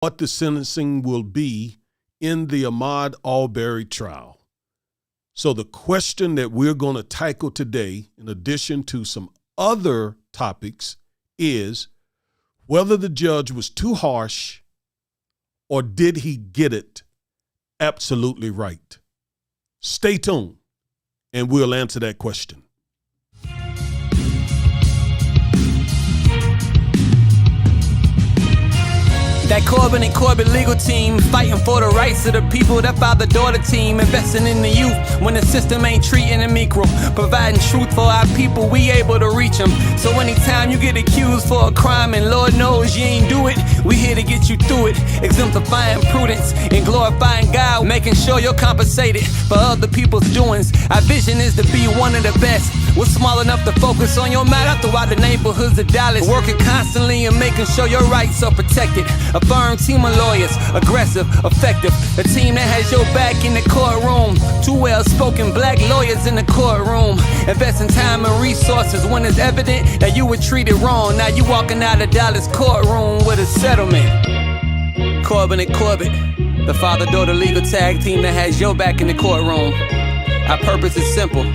what the sentencing will be in the Ahmaud Arbery trial. So the question that we're going to tackle today, in addition to some other topics, is whether the judge was too harsh or did he get it absolutely right. Stay tuned, and we'll answer that question. That Corbin and Corbett legal team fighting for the rights of the people. That father-daughter team investing in the youth when the system ain't treating them equal. Providing truth for our people, we able to reach them. So anytime you get accused for a crime and Lord knows you ain't do it, we here to get you through it. Exemplifying prudence and glorifying God, making sure you're compensated for other people's doings. Our vision is to be one of the best. We're small enough to focus on your matter throughout the neighborhoods of Dallas. Working constantly and making sure your rights are protected. A firm team of lawyers, aggressive, effective. A team that has your back in the courtroom. Two well-spoken black lawyers in the courtroom. Investing time and resources when it's evident that you were treated wrong. Now you walking out of Dallas courtroom with a settlement. Corbin and Corbett, the father-daughter legal tag team that has your back in the courtroom. Our purpose is simple.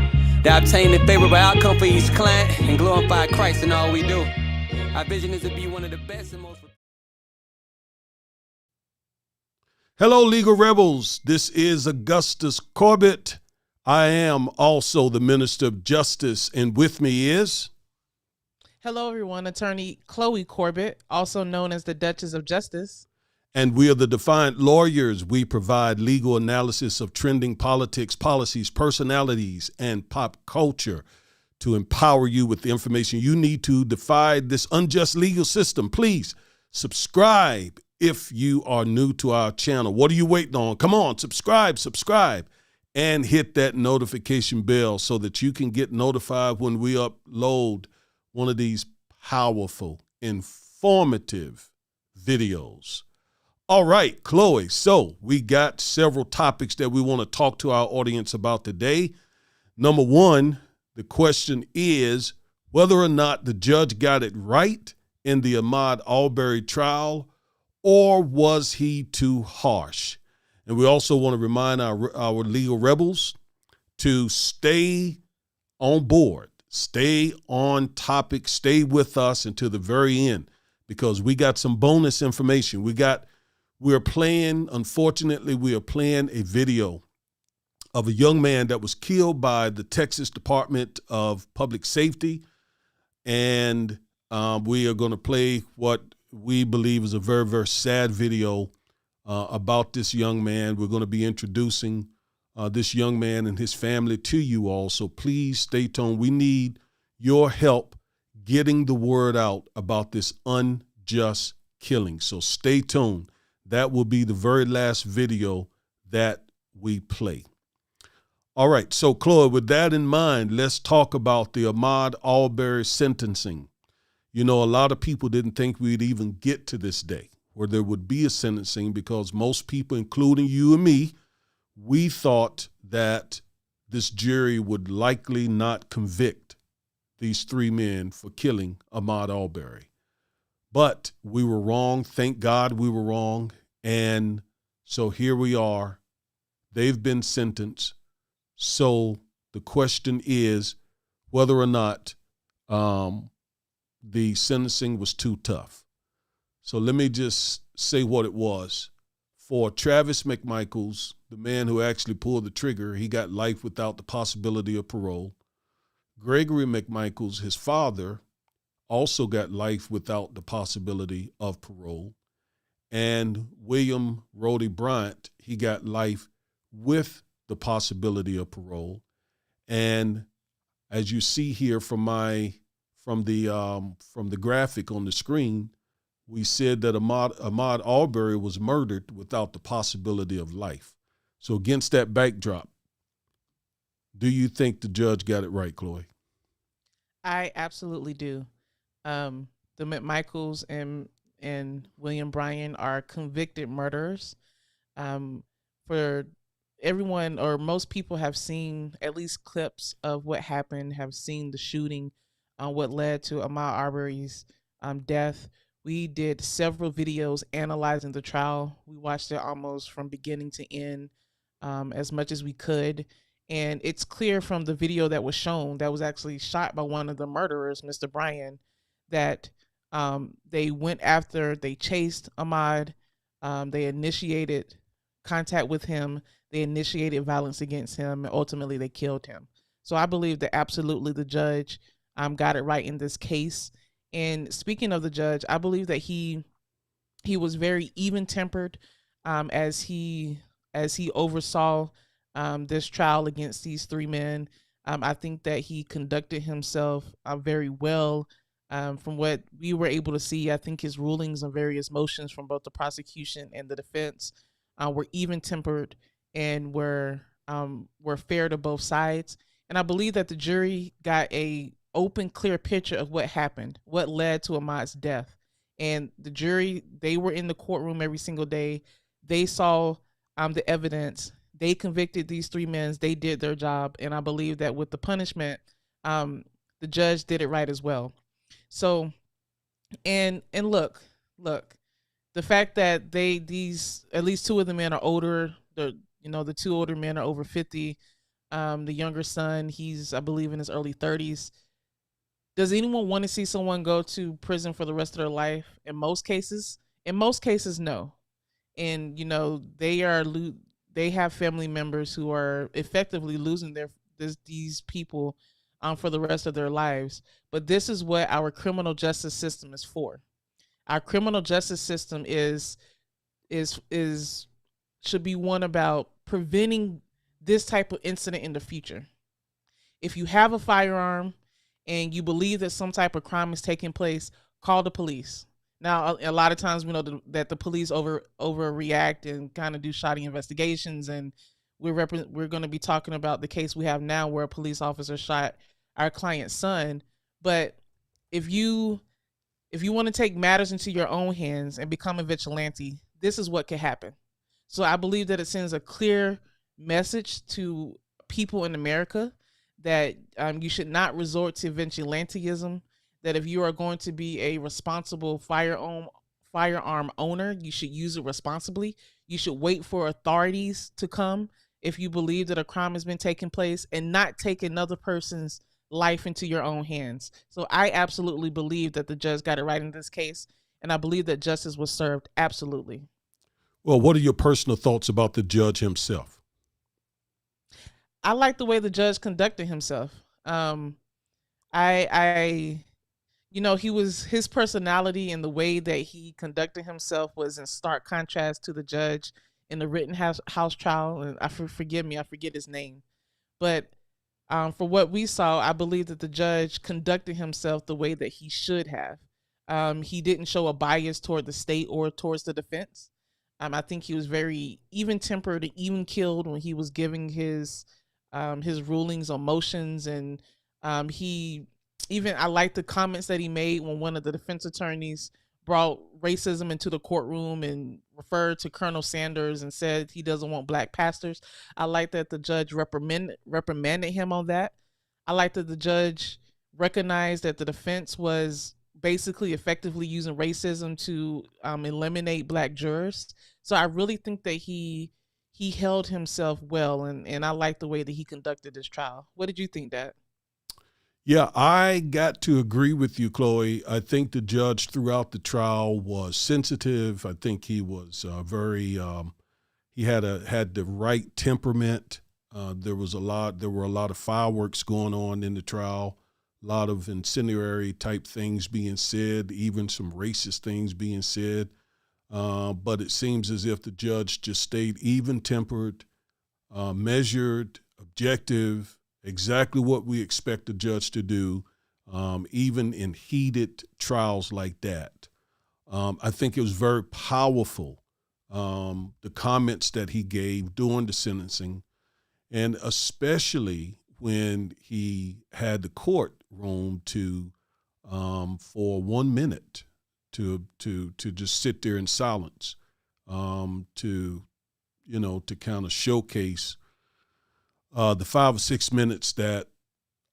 To obtain a favorable outcome for each client and glorify Christ in all we do. Our vision is to be one of the best and most... Hello, legal rebels. This is Augustus Corbett. I am also the Minister of Justice, and with me is... Hello, everyone. Attorney Chloe Corbett, also known as the Duchess of Justice. And we are the Defiant Lawyers. We provide legal analysis of trending politics, policies, personalities, and pop culture to empower you with the information you need to defy this unjust legal system. Please subscribe if you are new to our channel. What are you waiting on? Come on, subscribe, and hit that notification bell so that you can get notified when we upload one of these powerful, informative videos. All right, Chloe, so we got several topics that we want to talk to our audience about today. Number one, the question is whether or not the judge got it right in the Ahmaud Arbery trial, or was he too harsh? And we also want to remind our legal rebels to stay on board, stay on topic, stay with us until the very end, because we got some bonus information. Unfortunately, we are playing a video of a young man that was killed by the Texas Department of Public Safety. And we are going to play what we believe is a very, very sad video about this young man. We're going to be introducing this young man and his family to you all. So please stay tuned. We need your help getting the word out about this unjust killing. So stay tuned. That will be the very last video that we play. All right, so Chloe, with that in mind, let's talk about the Ahmaud Arbery sentencing. You know, a lot of people didn't think we'd even get to this day where there would be a sentencing, because most people, including you and me, we thought that this jury would likely not convict these three men for killing Ahmaud Arbery. But we were wrong. Thank God we were wrong. And so here we are. They've been sentenced. So the question is whether or not the sentencing was too tough. So let me just say what it was. For Travis McMichaels, the man who actually pulled the trigger, he got life without the possibility of parole. Gregory McMichaels, his father, also got life without the possibility of parole. And William Rhodey Bryant, he got life with the possibility of parole. And as you see here from the graphic on the screen, we said that Ahmaud Arbery was murdered without the possibility of life. So against that backdrop, do you think the judge got it right, Chloe? I absolutely do. The McMichaels and William Bryan are convicted murderers. For everyone, or most people, have seen at least clips of what happened, have seen the shooting, what led to Ahmaud Arbery's death, We did several videos analyzing the trial. We watched it almost from beginning to end, as much as we could. And it's clear from the video that was shown, that was actually shot by one of the murderers, Mr. Bryan, that they went after, they chased Ahmaud, they initiated contact with him, they initiated violence against him, and ultimately they killed him. So I believe that absolutely the judge got it right in this case. And speaking of the judge, I believe that he was very even tempered, as he oversaw this trial against these three men. I think that he conducted himself very well. From what we were able to see, I think his rulings on various motions from both the prosecution and the defense were even tempered and were fair to both sides. And I believe that the jury got a open, clear picture of what happened, what led to Ahmaud's death. And the jury, they were in the courtroom every single day. They saw the evidence. They convicted these three men. They did their job. And I believe that with the punishment, the judge did it right as well. So, and look, the fact that at least two of the men are older. The two older men are over 50. The younger son, he's, I believe, in his early 30s. Does anyone want to see someone go to prison for the rest of their life? In most cases, no. And they have family members who are effectively losing these people for the rest of their lives. But this is what our criminal justice system is for. Our criminal justice system should be one about preventing this type of incident in the future. If you have a firearm and you believe that some type of crime is taking place, call the police. Now, a lot of times we know that the police overreact and kind of do shoddy investigations, and we're going to be talking about the case we have now where a police officer shot our client's son. But if you want to take matters into your own hands and become a vigilante, this is what could happen. So I believe that it sends a clear message to people in America that you should not resort to vigilantism, that if you are going to be a responsible firearm owner, you should use it responsibly. You should wait for authorities to come if you believe that a crime has been taking place, and not take another person's life into your own hands. So I absolutely believe that the judge got it right in this case, and I believe that justice was served. Absolutely. Well, what are your personal thoughts about the judge himself? I like the way the judge conducted himself. His personality and the way that he conducted himself was in stark contrast to the judge in the Rittenhouse trial. And forgive me, I forget his name. But for what we saw, I believe that the judge conducted himself the way that he should have. He didn't show a bias toward the state or towards the defense. I think he was very even-tempered and even-keeled when he was giving his rulings on motions. And I like the comments that he made when one of the defense attorneys brought racism into the courtroom and referred to Colonel Sanders and said he doesn't want black pastors. I like that the judge reprimanded him on that. I like that the judge recognized that the defense was basically effectively using racism to eliminate black jurors. So I really think that he held himself well, and I like the way that he conducted this trial. What did you think, Dad? Yeah, I got to agree with you, Chloe. I think the judge throughout the trial was sensitive. I think he was he had the right temperament. There were a lot of fireworks going on in the trial, a lot of incendiary type things being said, even some racist things being said. But it seems as if the judge just stayed even-tempered, measured, objective, exactly what we expect a judge to do, even in heated trials like that. I think it was very powerful, the comments that he gave during the sentencing, and especially when he had the courtroom for 1 minute to just sit there in silence, to kind of showcase the 5 or 6 minutes that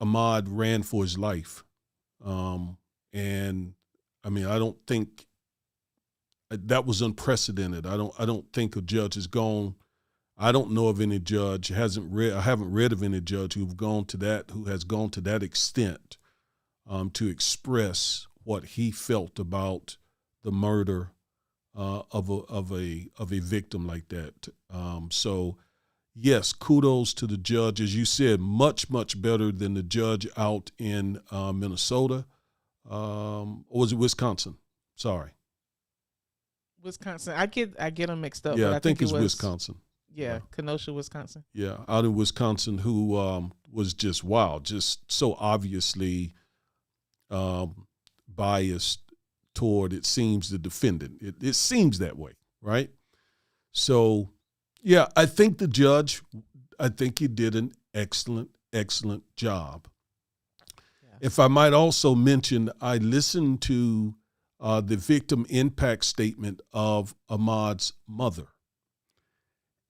Ahmaud ran for his life. And I mean, I don't think that was unprecedented. I don't think a judge has gone. I don't know of any judge I haven't read of any judge who has gone to that extent to express what he felt about the murder of a victim like that. So yes, kudos to the judge. As you said, much better than the judge out in Minnesota. Or was it Wisconsin? Sorry. Wisconsin. I get them mixed up. Yeah, but I think it's Wisconsin. Yeah, Kenosha, Wisconsin. Yeah, out in Wisconsin, who was just wild, just so obviously biased toward, it seems, the defendant. It seems that way, right? So, yeah, I think he did an excellent job. Yeah. If I might also mention, I listened to the victim impact statement of Ahmaud's mother.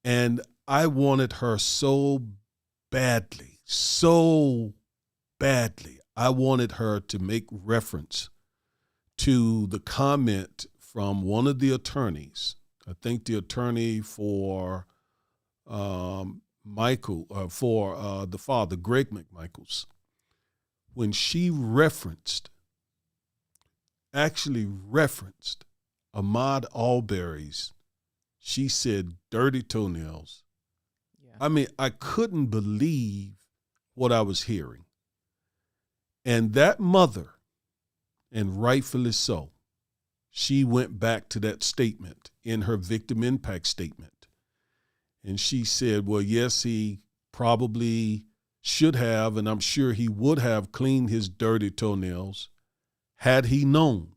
And I wanted her so badly. I wanted her to make reference to the comment from one of the attorneys. I think the attorney for Michael, for the father, Greg McMichaels, when she actually referenced Ahmaud Arbery's, she said, dirty toenails. Yeah. I mean, I couldn't believe what I was hearing. And that mother, and rightfully so, she went back to that statement in her victim impact statement. And she said, well, yes, he probably should have, and I'm sure he would have cleaned his dirty toenails had he known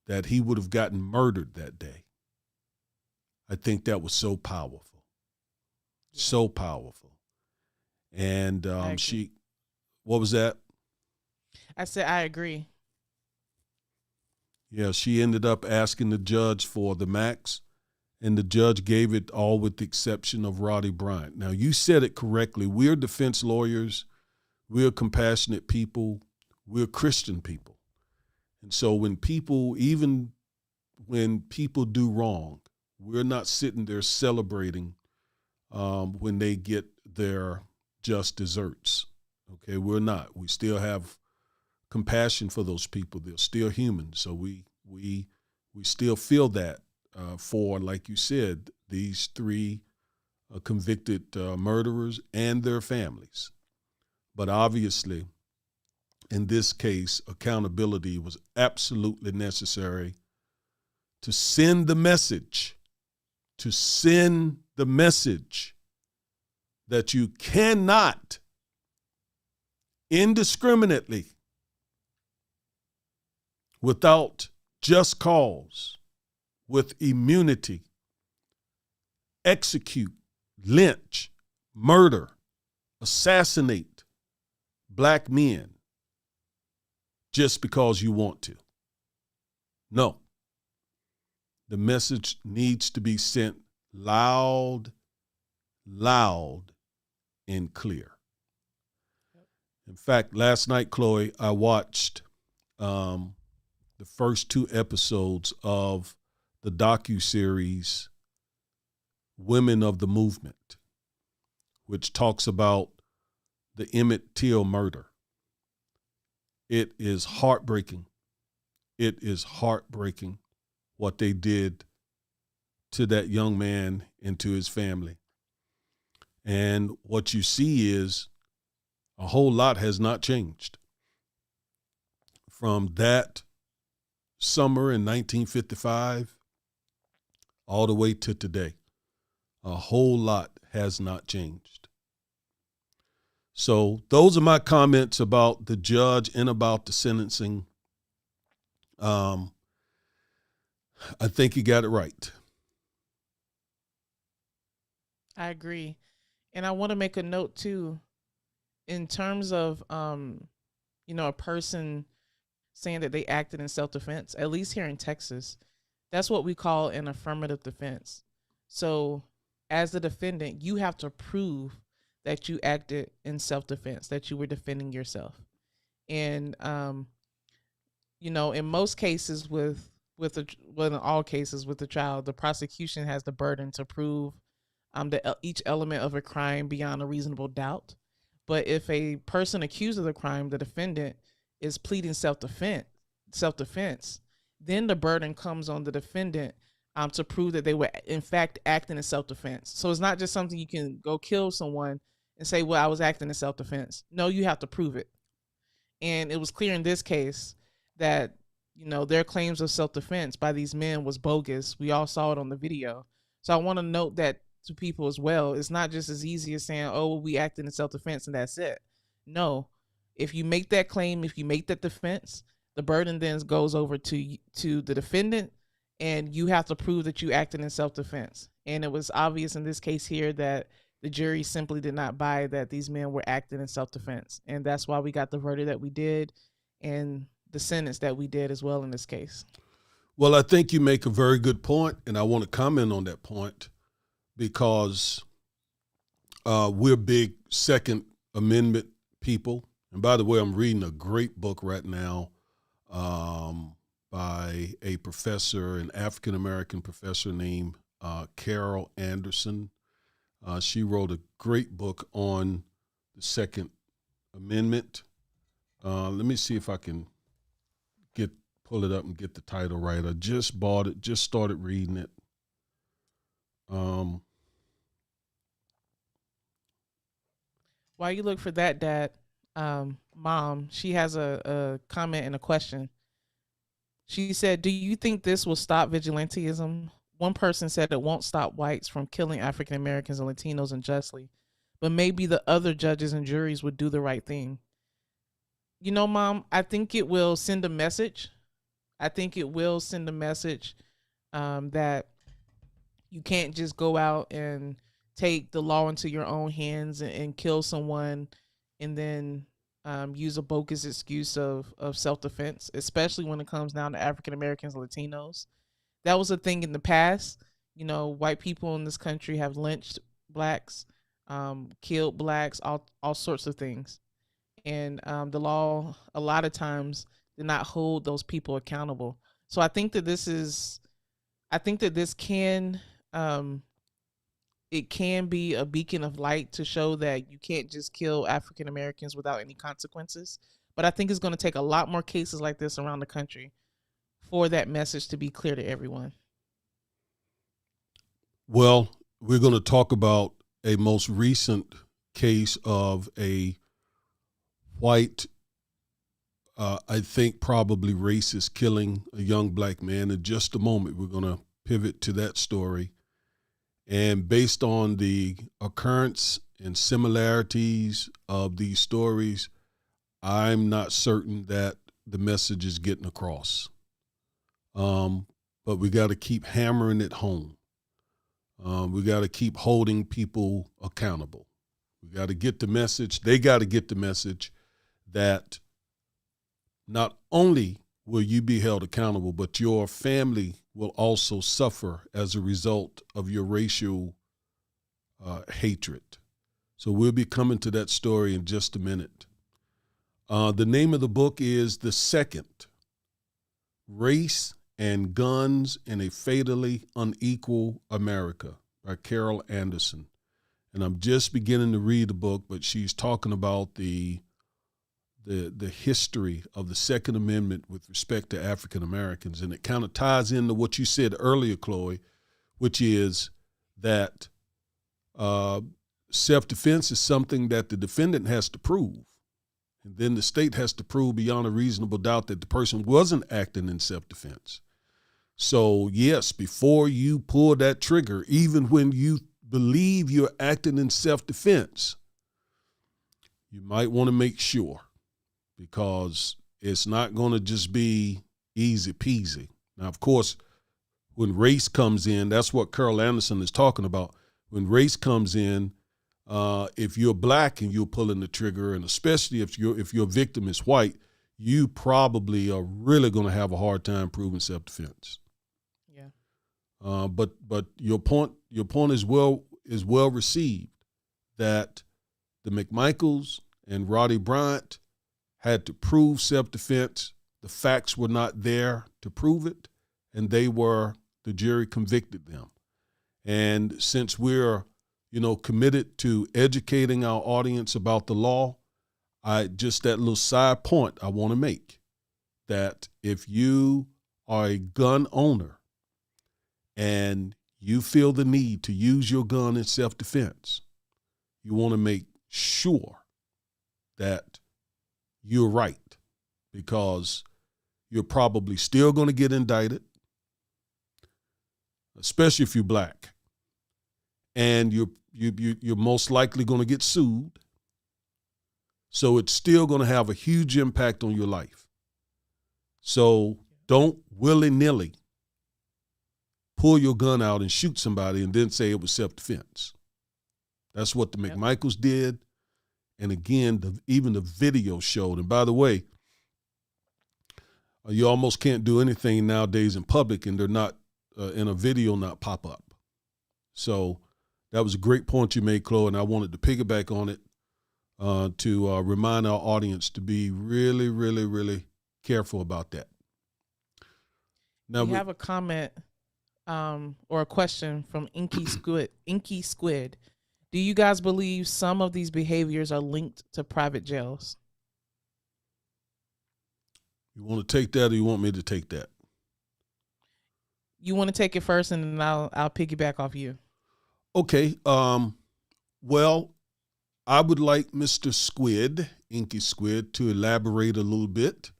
that he would have gotten murdered that day. I think that was so powerful, so powerful. And what was that? I said, I agree. Yeah, she ended up asking the judge for the max, and the judge gave it all with the exception of Roddy Bryant. Now, you said it correctly. We're defense lawyers. We're compassionate people. We're Christian people. And so even when people do wrong, we're not sitting there celebrating when they get their just desserts. Okay, we're not. We still have compassion for those people. They're still human. So we still feel that for, like you said, these three convicted murderers and their families. But obviously, in this case, accountability was absolutely necessary to send the message that you cannot indiscriminately, without just cause, with immunity, execute, lynch, murder, assassinate black men just because you want to. No. The message needs to be sent loud and clear. In fact, last night, Chloe, I watched the first 2 episodes of the docuseries Women of the Movement, which talks about the Emmett Till murder. It is heartbreaking. It is heartbreaking what they did to that young man and to his family. And what you see is a whole lot has not changed from that summer in 1955 all the way to today. A whole lot has not changed. So those are my comments about the judge and about the sentencing. I think he got it right. I agree. And I want to make a note too, in terms of, a person saying that they acted in self-defense, at least here in Texas, that's what we call an affirmative defense. So as the defendant, you have to prove that you acted in self-defense, that you were defending yourself. And, in most cases with in all cases with the child, the prosecution has the burden to prove each element of a crime beyond a reasonable doubt. But if a person accused of the crime, the defendant, is pleading self-defense, then the burden comes on the defendant to prove that they were in fact acting in self-defense. So it's not just something you can go kill someone and say, well, I was acting in self-defense. No, you have to prove it. And it was clear in this case that, their claims of self-defense by these men was bogus. We all saw it on the video. So I want to note that to people as well. It's not just as easy as saying, oh, we acted in self-defense and that's it. No, if you make that claim, if you make that defense, the burden then goes over to the defendant, and you have to prove that you acted in self-defense. And it was obvious in this case here that the jury simply did not buy that these men were acting in self-defense. And that's why we got the verdict that we did and the sentence that we did as well in this case. Well, I think you make a very good point, and I want to comment on that point because we're big Second Amendment people. And by the way, I'm reading a great book right now by a professor, an African-American professor named Carol Anderson. She wrote a great book on the Second Amendment. Let me see if I can pull it up and get the title right. I just bought it, just started reading it. While you look for that, Dad, Mom, she has a comment and a question. She said, do you think this will stop vigilantism? One person said it won't stop whites from killing African Americans and Latinos unjustly, but maybe the other judges and juries would do the right thing. Mom, I think it will send a message. That you can't just go out and take the law into your own hands and kill someone and then use a bogus excuse of self-defense, especially when it comes down to African Americans and Latinos. That was a thing in the past. White people in this country have lynched blacks, killed blacks, all sorts of things. And the law, a lot of times, did not hold those people accountable. So I think that this can, it can be a beacon of light to show that you can't just kill African Americans without any consequences. But I think it's going to take a lot more cases like this around the country for that message to be clear to everyone. Well, we're going to talk about a most recent case of a white, I think probably racist, killing a young black man. In just a moment, we're going to pivot to that story. And based on the occurrence and similarities of these stories, I'm not certain that the message is getting across. But we got to keep hammering it home. We got to keep holding people accountable. We got to get the message. They got to get the message that not only will you be held accountable, but your family will also suffer as a result of your racial hatred. So we'll be coming to that story in just a minute. The name of the book is The Second: Race and Guns in a Fatally Unequal America by Carol Anderson. And I'm just beginning to read the book, but she's talking about the history of the Second Amendment with respect to African Americans. And it kind of ties into what you said earlier, Chloe, which is that self-defense is something that the defendant has to prove. And then the state has to prove beyond a reasonable doubt that the person wasn't acting in self-defense. So, yes, before you pull that trigger, even when you believe you're acting in self-defense, you might want to make sure, because it's not going to just be easy peasy. Now, of course, when race comes in, that's what Carol Anderson is talking about. When race comes in, if you're black and you're pulling the trigger, and especially if your victim is white, you probably are really going to have a hard time proving self-defense. Yeah. But your point is well received, that the McMichaels and Roddy Bryant had to prove self-defense. The facts were not there to prove it, and the jury convicted them. And since we're, committed to educating our audience about the law, that little side point I want to make, that if you are a gun owner and you feel the need to use your gun in self-defense, you want to make sure that you're right, because you're probably still going to get indicted, especially if you're black, and you're most likely going to get sued. So it's still going to have a huge impact on your life. So don't willy-nilly pull your gun out and shoot somebody and then say it was self-defense. That's what the McMichaels did. And again, even the video showed. And by the way, you almost can't do anything nowadays in public and they're not in a video not pop up. So that was a great point you made, Chloe, and I wanted to piggyback on it to remind our audience to be really, really, really careful about that. Now we have a comment or a question from Inky Squid. Do you guys believe some of these behaviors are linked to private jails? You want to take that, or you want me to take that? You want to take it first, and then I'll piggyback off you. Okay. Well, I would like Mr. Squid, Inky Squid, to elaborate a little bit,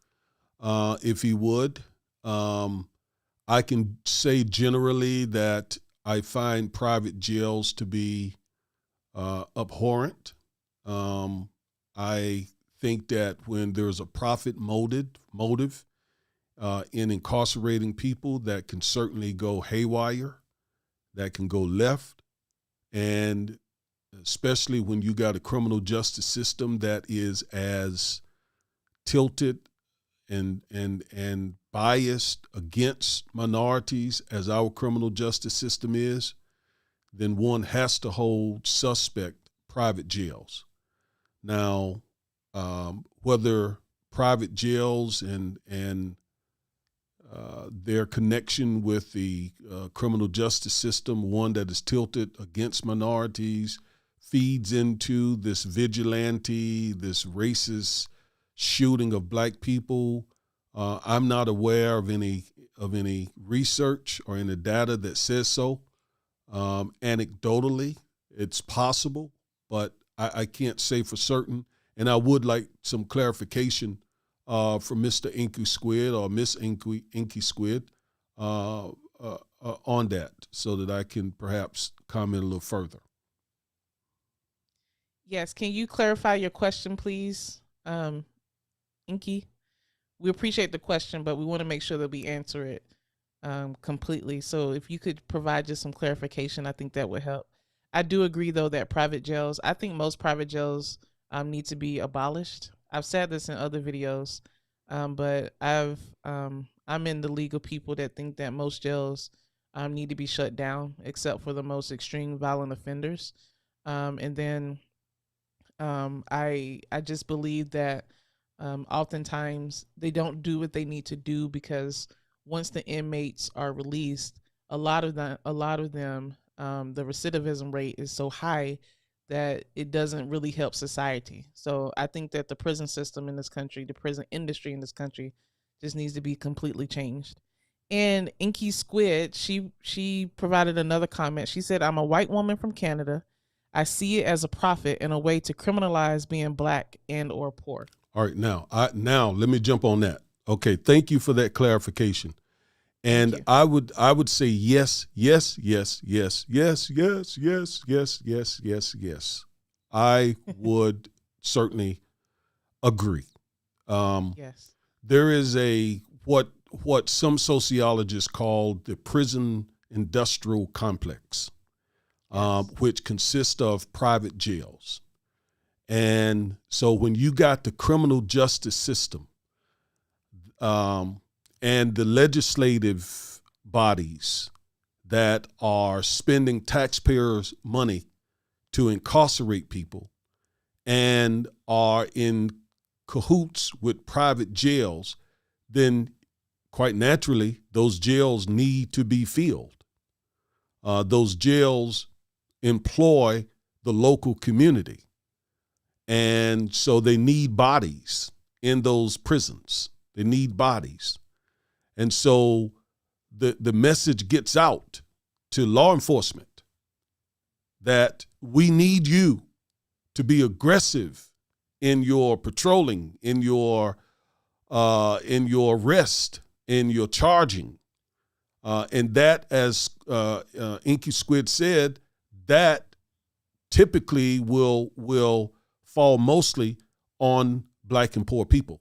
if he would. I can say generally that I find private jails to be abhorrent. I think that when there's a profit motive in incarcerating people, that can certainly go haywire, that can go left, and especially when you got a criminal justice system that is as tilted and biased against minorities as our criminal justice system is, then one has to hold suspect private jails. Now, whether private jails and their connection with the criminal justice system, one that is tilted against minorities, feeds into this vigilante, this racist shooting of black people. I'm not aware of any research or any data that says so. Anecdotally, it's possible, but I can't say for certain. And I would like some clarification from Mr. Inky Squid or Miss Inky Squid on that, so that I can perhaps comment a little further. Yes, can you clarify your question, please, Inky? We appreciate the question, but we want to make sure that we answer it completely. So if you could provide just some clarification, I think that would help. I do agree, though, that private jails, I think most private jails need to be abolished. I've said this in other videos, but I'm in the league of people that think that most jails need to be shut down, except for the most extreme violent offenders. And then I just believe that oftentimes they don't do what they need to do, because once the inmates are released, a lot of them, the recidivism rate is so high that it doesn't really help society. So I think that the prison system in this country, the prison industry in this country, just needs to be completely changed. And Inky Squid, she provided another comment. She said, "I'm a white woman from Canada. I see it as a profit and a way to criminalize being black and or poor." All right, now let me jump on that. Okay, thank you for that clarification. And I would say yes. I would certainly agree. Yes. There is what some sociologists call the prison industrial complex, which consists of private jails. And so when you got the criminal justice system and the legislative bodies that are spending taxpayers' money to incarcerate people and are in cahoots with private jails, then quite naturally, those jails need to be filled. Those jails employ the local community. And so they need bodies in those prisons. They need bodies. And so the message gets out to law enforcement that we need you to be aggressive in your patrolling, in your arrest, in your charging. And that, as Inky Squid said, that typically will fall mostly on black and poor people.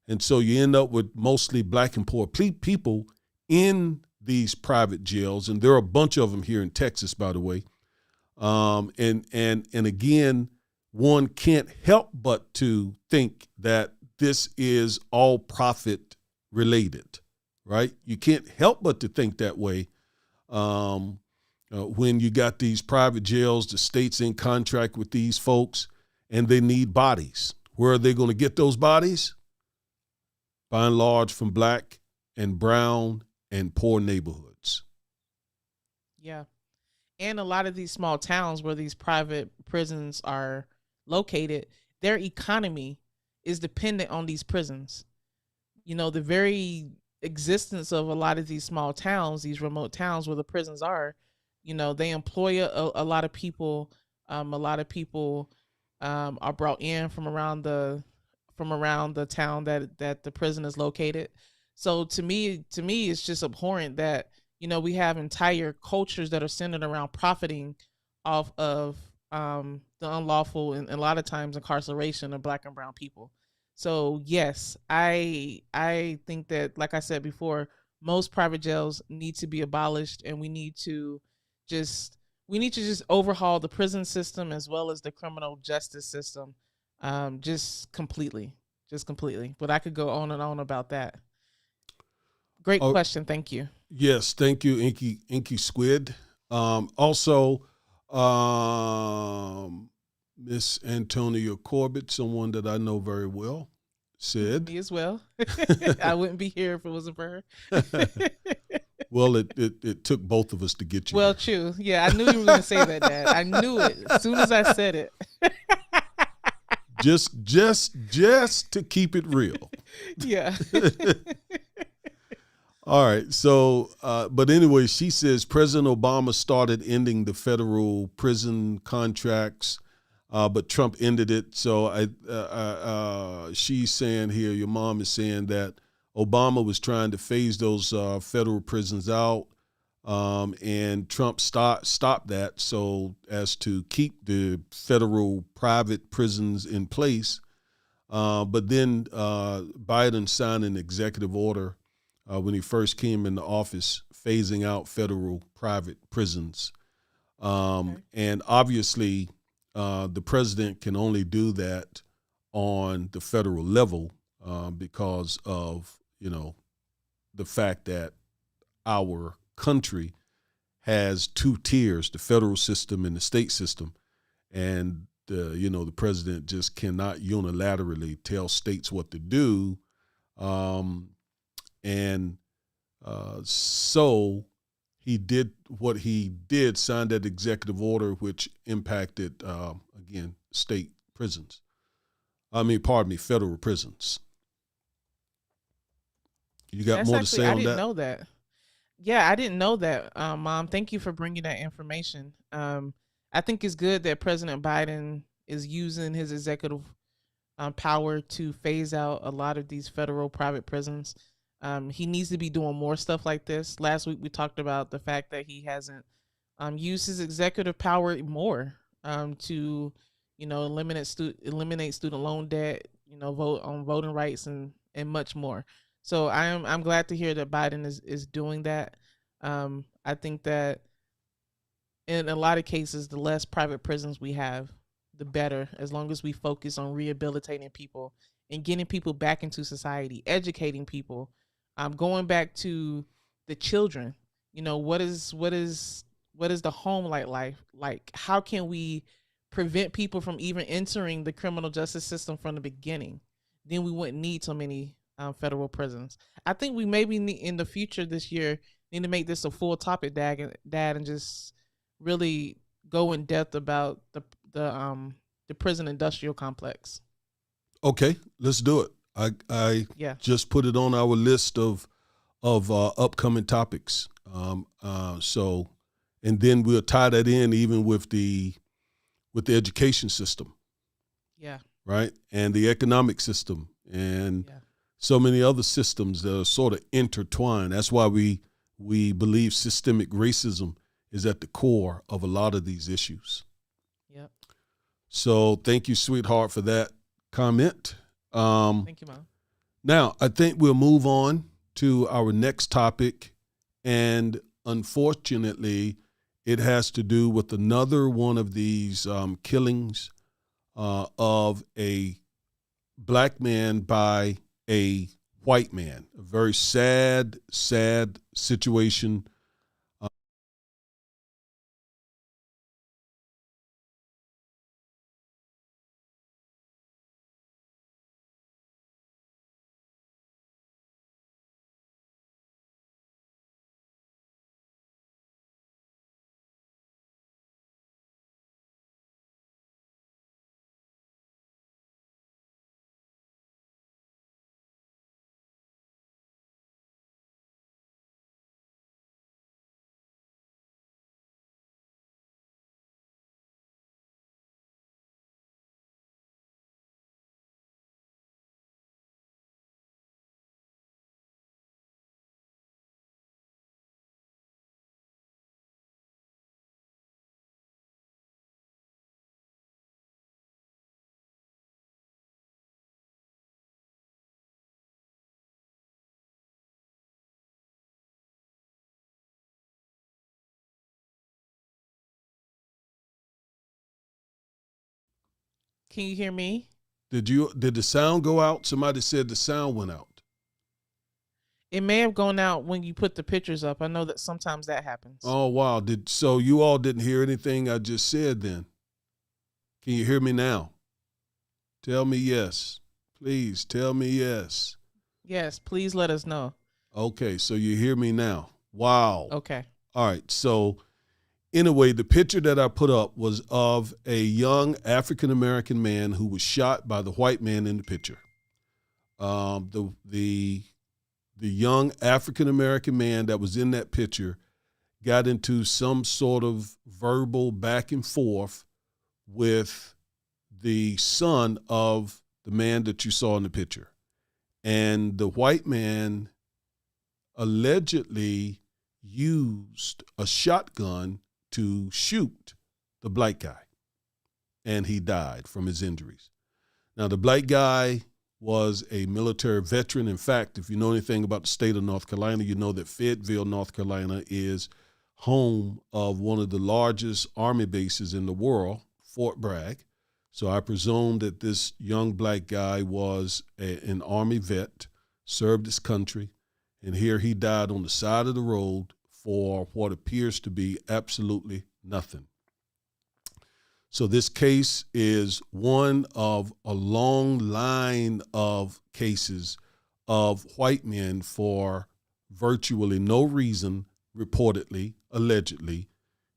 And so you end up with mostly black and poor people in these private jails. And there are a bunch of them here in Texas, by the way. And again, one can't help but to think that this is all profit related, right? You can't help but to think that way. When you got these private jails, the state's in contract with these folks, and they need bodies. Where are they going to get those bodies? By and large, from black and brown and poor neighborhoods. Yeah. And a lot of these small towns where these private prisons are located, their economy is dependent on these prisons. You know, the very existence of a lot of these small towns, these remote towns where the prisons are, you know, they employ a lot of people. A lot of people are brought in from around the town that the prison is located. So to me, it's just abhorrent that, you know, we have entire cultures that are centered around profiting off of the unlawful and a lot of times incarceration of black and brown people. So yes, I think that, like I said before, most private jails need to be abolished, and we need to just overhaul the prison system as well as the criminal justice system, just completely. But I could go on and on about that. Great question. Thank you. Yes, thank you, Inky Squid. Also, Miss Antonia Corbett, someone that I know very well, said. Me as well. I wouldn't be here if it wasn't for her. Well, it took both of us to get you. Well, here. true. Yeah, I knew you were going to say that, Dad. I knew it as soon as I said it. Just to keep it real. Yeah. All right. So, but anyway, she says President Obama started ending the federal prison contracts, but Trump ended it. So she's saying here, your mom is saying that Obama was trying to phase those federal prisons out, and Trump stopped that so as to keep the federal private prisons in place. But then Biden signed an executive order when he first came into office, phasing out federal private prisons. And obviously, the president can only do that on the federal level because of, you know, the fact that our country has two tiers, the federal system and the state system. And, the president just cannot unilaterally tell states what to do. So he did what he did, signed that executive order, which impacted, again, state prisons. Federal prisons. You got more to say on that? I didn't know that. Yeah, I didn't know that, Mom. Thank you for bringing that information. I think it's good that President Biden is using his executive power to phase out a lot of these federal private prisons. He needs to be doing more stuff like this. Last week we talked about the fact that he hasn't used his executive power more to, eliminate student loan debt, vote on voting rights and much more. So I'm glad to hear that Biden is doing that. I think that in a lot of cases, the less private prisons we have, the better, as long as we focus on rehabilitating people and getting people back into society, educating people. Going back to the children, what is the home life like? How can we prevent people from even entering the criminal justice system from the beginning? Then we wouldn't need so many federal prisons. I think we maybe need, in the future this year, need to make this a full topic, Dad, and just really go in depth about the prison industrial complex. Okay, let's do it. I just put it on our list of upcoming topics. So, and then we'll tie that in even with the education system. Yeah. Right, and the economic system, and so many other systems that are sort of intertwined. That's why we believe systemic racism is at the core of a lot of these issues. Yep. So thank you, sweetheart, for that comment. Thank you, Mom. Now, I think we'll move on to our next topic, and unfortunately, it has to do with another one of these killings of a black man by a white man. A very sad, sad situation. Can you hear me? Did the sound go out? Somebody said the sound went out. It may have gone out when you put the pictures up. I know that sometimes that happens. Oh, wow. So you all didn't hear anything I just said then? Can you hear me now? Tell me yes. Please tell me yes. Yes, please let us know. Okay, so you hear me now. Wow. Okay. All right, so anyway, the picture that I put up was of a young African-American man who was shot by the white man in the picture. The young African-American man that was in that picture got into some sort of verbal back and forth with the son of the man that you saw in the picture. And the white man allegedly used a shotgun to shoot the black guy, and he died from his injuries. Now, the black guy was a military veteran. In fact, if you know anything about the state of North Carolina, you know that Fayetteville, North Carolina is home of one of the largest Army bases in the world, Fort Bragg. So I presume that this young black guy was an Army vet, served his country, and here he died on the side of the road for what appears to be absolutely nothing. So this case is one of a long line of cases of white men for virtually no reason, reportedly, allegedly,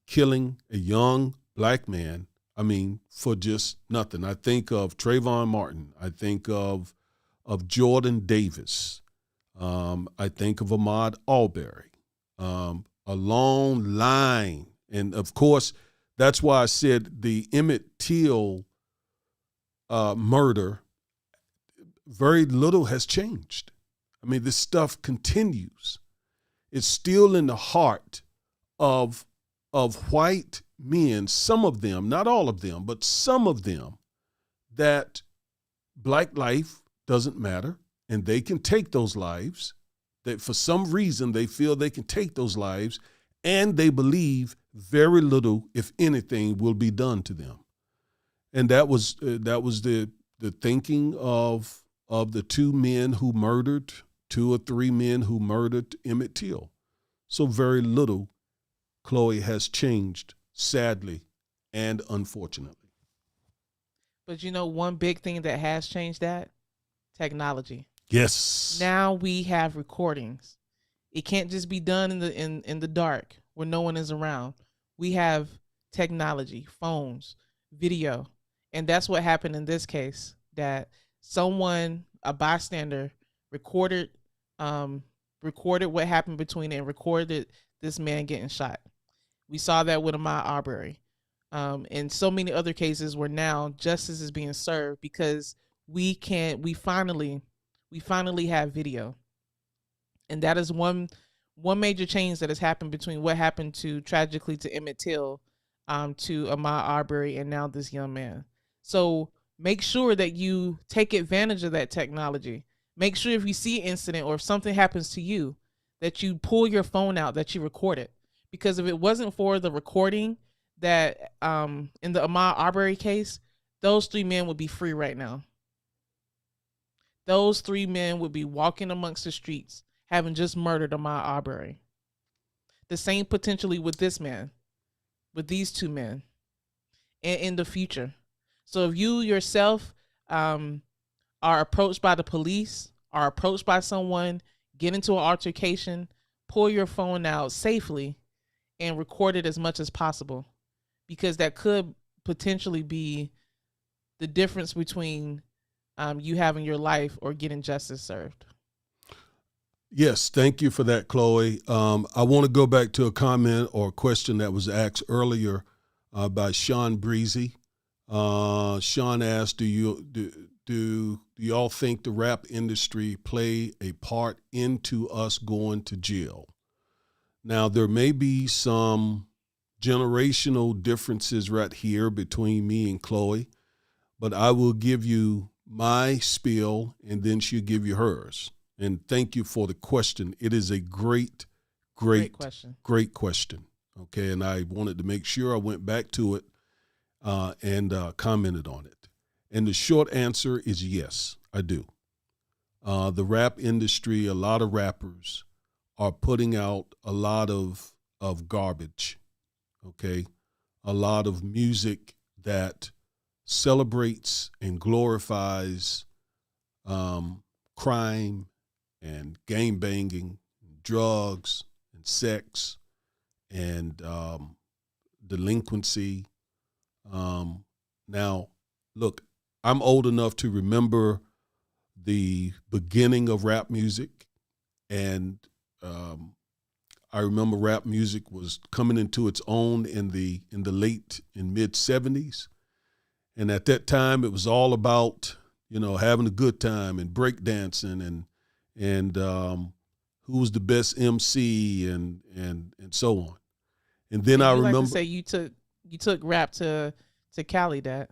killing a young black man, for just nothing. I think of Trayvon Martin. I think of Jordan Davis. I think of Ahmaud Arbery. A long line. And, of course, that's why I said the Emmett Till murder, very little has changed. This stuff continues. It's still in the heart of white men, some of them, not all of them, but some of them, that black life doesn't matter, and they can take those lives, that for some reason they feel they can take those lives, and they believe very little, if anything, will be done to them. And that was the thinking of the two or three men who murdered Emmett Till. So very little, Chloe, has changed, sadly and unfortunately. But one big thing that has changed that? Technology. Yes. Now we have recordings. It can't just be done in the dark where no one is around. We have technology, phones, video. And that's what happened in this case, that someone, a bystander, recorded recorded what happened between it and recorded this man getting shot. We saw that with Ahmaud Arbery. And so many other cases where now justice is being served because we finally have video. And that is one major change that has happened between what happened tragically to Emmett Till, to Ahmaud Arbery, and now this young man. So make sure that you take advantage of that technology. Make sure if you see an incident or if something happens to you, that you pull your phone out, that you record it. Because if it wasn't for the recording that in the Ahmaud Arbery case, those 3 men would be free right now. Those 3 men would be walking amongst the streets, having just murdered Ahmaud Arbery. The same potentially with this man, with these 2 men, and in the future. So if you yourself are approached by the police, are approached by someone, get into an altercation, pull your phone out safely and record it as much as possible, because that could potentially be the difference between you having your life or getting justice served. Yes, thank you for that, Chloe. I want to go back to a comment or a question that was asked earlier by Sean Breezy. Sean asked, do y'all think the rap industry play a part into us going to jail? Now, there may be some generational differences right here between me and Chloe, but I will give you my spiel and then she'll give you hers. And thank you for the question. It is a great question. Great question. Okay, and I wanted to make sure I went back to it and commented on it. And the short answer is yes, I do. The rap industry, a lot of rappers are putting out a lot of garbage, okay? A lot of music that celebrates and glorifies crime and gang banging, drugs and sex and delinquency. Now, look, I'm old enough to remember the beginning of rap music, and I remember rap music was coming into its own in the late and mid 70s. And at that time, it was all about, having a good time and breakdancing and who was the best MC and so on. And then I remember, like to say you took rap to Cali, Dad.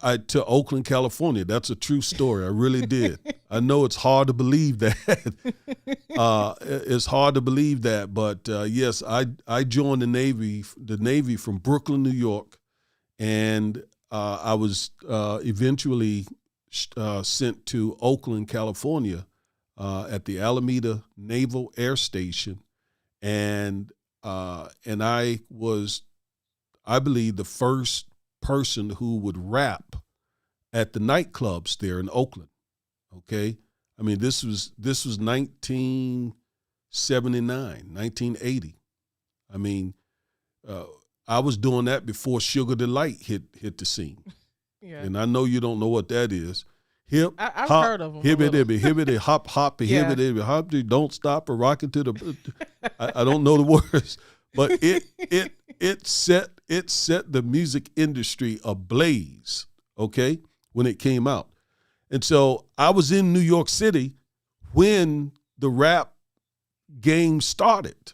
To Oakland, California. That's a true story. I really did. I know it's hard to believe that. It's hard to believe that, but yes, I joined the Navy from Brooklyn, New York, and I was eventually sent to Oakland, California, at the Alameda Naval Air Station, and I was, I believe, the first person who would rap at the nightclubs there in Oakland. Okay, I mean this was 1979, 1980. I mean, I was doing that before Sugar Delight hit the scene. Yeah. And I know you don't know what that is. Hip, I've hop, heard of them. Hibbity, hibbity, hop, hop, Yeah. hibbity, hop, don't stop or rock it to the. I don't know the words, but it set the music industry ablaze. Okay, when it came out, and so I was in New York City when the rap game started.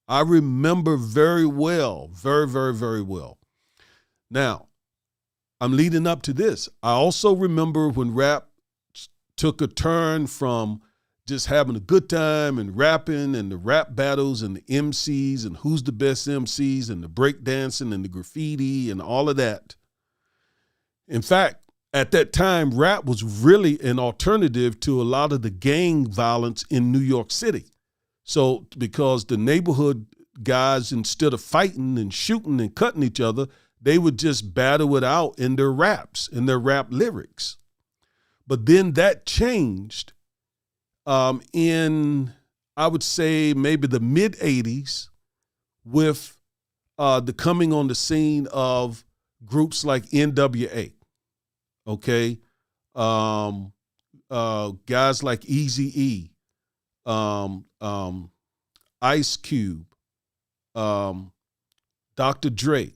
I remember very well, very, very, very well. Now, I'm leading up to this. I also remember when rap took a turn from just having a good time and rapping and the rap battles and the MCs and who's the best MCs and the breakdancing and the graffiti and all of that. In fact, at that time, rap was really an alternative to a lot of the gang violence in New York City. So because the neighborhood guys, instead of fighting and shooting and cutting each other, they would just battle it out in their raps, in their rap lyrics. But then that changed in, I would say, maybe the mid 80s with the coming on the scene of groups like NWA, okay? Guys like Eazy-E, Ice Cube, Dr. Dre.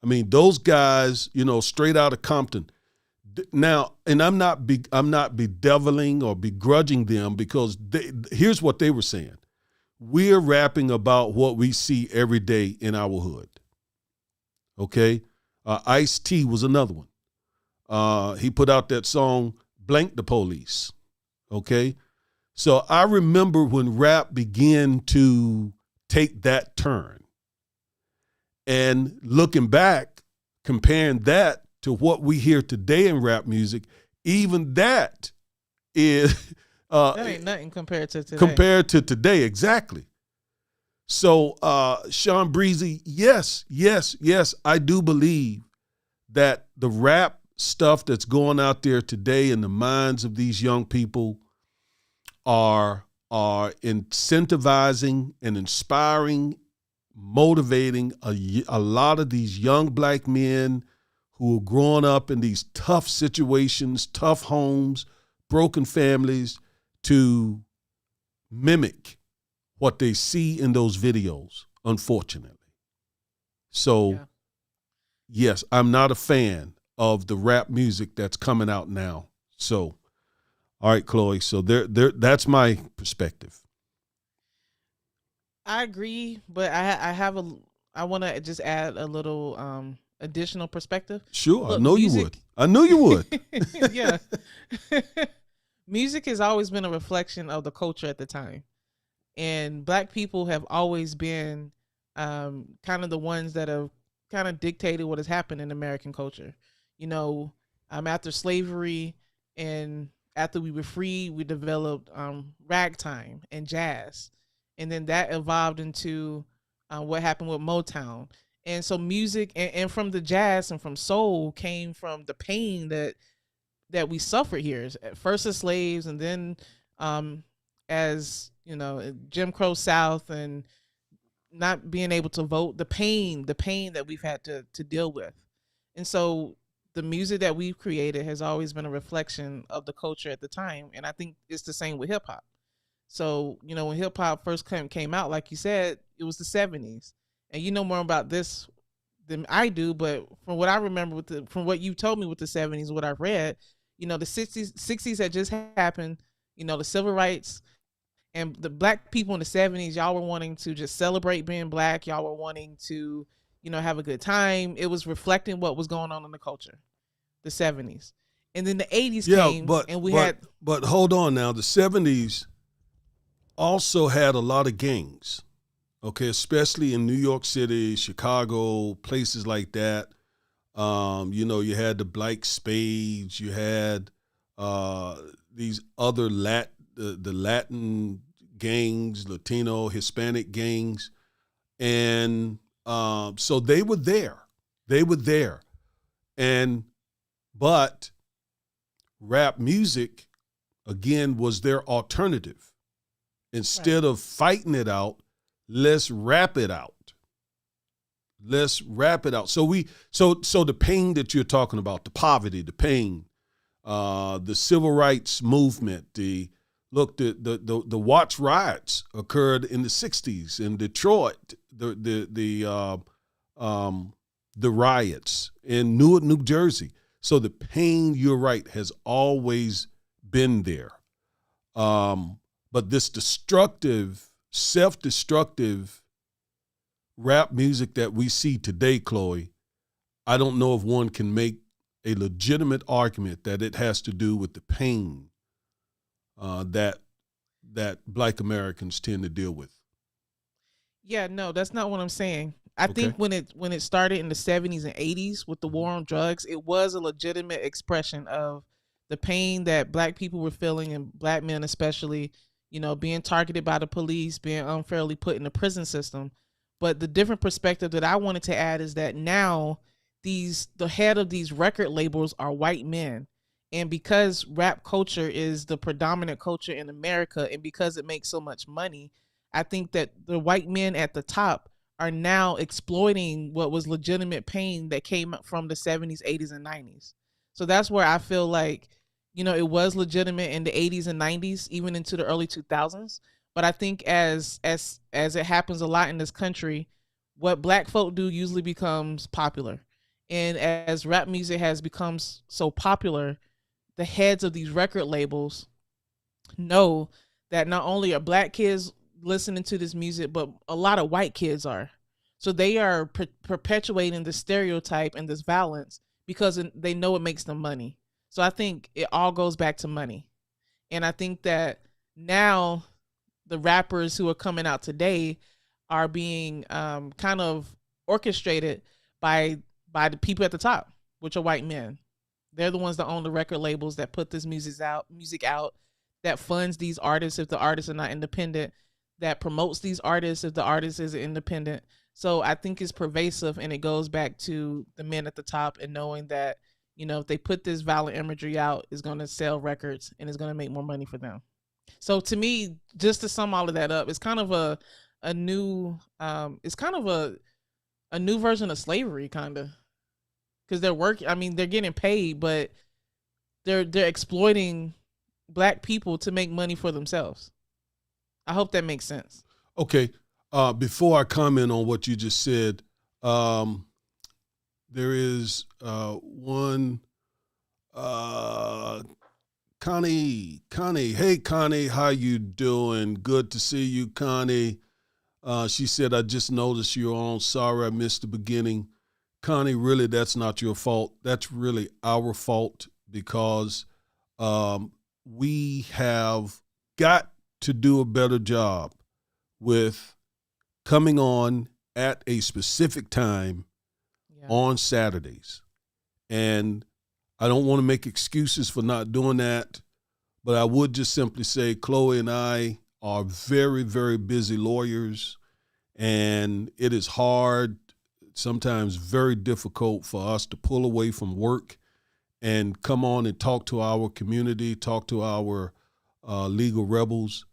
I mean, those guys, straight out of Compton. Now, and I'm not bedeviling or begrudging them, because here's what they were saying. We're rapping about what we see every day in our hood. Okay? Ice-T was another one. He put out that song, Blank the Police. Okay? So I remember when rap began to take that turn. And looking back, comparing that to what we hear today in rap music, even that is that ain't nothing compared to today. Compared to today, exactly. So, Sean Breezy, yes, I do believe that the rap stuff that's going out there today in the minds of these young people are incentivizing and inspiring, motivating a lot of these young black men who are growing up in these tough situations, tough homes, broken families, to mimic what they see in those videos, unfortunately. So, yes, I'm not a fan of the rap music that's coming out now. So, all right, Chloe, so that's my perspective. I agree, but I want to just add a little additional perspective. Sure. Look, I know you would. I knew you would. Yeah. Music has always been a reflection of the culture at the time. And black people have always been kind of the ones that have kind of dictated what has happened in American culture. After slavery and after we were free, we developed ragtime and jazz. And then that evolved into what happened with Motown. And so music and from the jazz and from soul came from the pain that we suffered here, first as slaves, and then as Jim Crow South, and not being able to vote, the pain that we've had to deal with. And so the music that we've created has always been a reflection of the culture at the time. And I think it's the same with hip hop. So, when hip hop first came out, like you said, it was the 70s. And you know more about this than I do, but from what I remember from what you told me with the 70s, what I read, the 60s had just happened, the civil rights, and the black people in the 70s, y'all were wanting to just celebrate being black. Y'all were wanting to, have a good time. It was reflecting what was going on in the culture, the 70s. And then the 80s came, But hold on now, the 70s also had a lot of gangs, okay, especially in New York City, Chicago, places like that. You had the Black Spades, you had these other the Latin gangs, Latino, Hispanic gangs, and so they were there. But rap music, again, was their alternative. Instead of fighting it out, let's rap it out. So the pain that you're talking about, the poverty, the pain, the civil rights movement, the Watts riots occurred in the 60s in Detroit, the riots in Newark, New Jersey. So the pain, you're right, has always been there. But this destructive, self-destructive rap music that we see today, Chloe, I don't know if one can make a legitimate argument that it has to do with the pain that Black Americans tend to deal with. Yeah, no, that's not what I'm saying. I think when it started in the 70s and 80s with the war on drugs, it was a legitimate expression of the pain that black people were feeling, and black men especially, being targeted by the police, being unfairly put in the prison system. But the different perspective that I wanted to add is that now the head of these record labels are white men. And because rap culture is the predominant culture in America, and because it makes so much money, I think that the white men at the top are now exploiting what was legitimate pain that came from the 70s, 80s, and 90s. So that's where I feel like, it was legitimate in the 80s and 90s, even into the early 2000s. But I think as it happens a lot in this country, what black folk do usually becomes popular. And as rap music has become so popular, the heads of these record labels know that not only are black kids listening to this music, but a lot of white kids are. So they are perpetuating the stereotype and this violence because they know it makes them money. So I think it all goes back to money. And I think that now the rappers who are coming out today are being kind of orchestrated by the people at the top, which are white men. They're the ones that own the record labels that put this music out, that funds these artists if the artists are not independent, that promotes these artists if the artist is independent. So I think it's pervasive, and it goes back to the men at the top and knowing that, if they put this violent imagery out, it's going to sell records and it's going to make more money for them. So to me, just to sum all of that up, it's kind of a new it's kind of a new version of slavery, kind of, because they're working. I mean, they're getting paid, but they're exploiting black people to make money for themselves. I hope that makes sense. Okay. Before I comment on what you just said, there is one, Connie. Hey, Connie, how you doing? Good to see you, Connie. She said, I just noticed you're on. Sorry I missed the beginning. Connie, really, that's not your fault. That's really our fault, because we have got to do a better job with coming on at a specific time on Saturdays. And I don't want to make excuses for not doing that, but I would just simply say Chloe and I are very, very busy lawyers, and it is hard, sometimes very difficult for us to pull away from work and come on and talk to our community, talk to our legal rebels.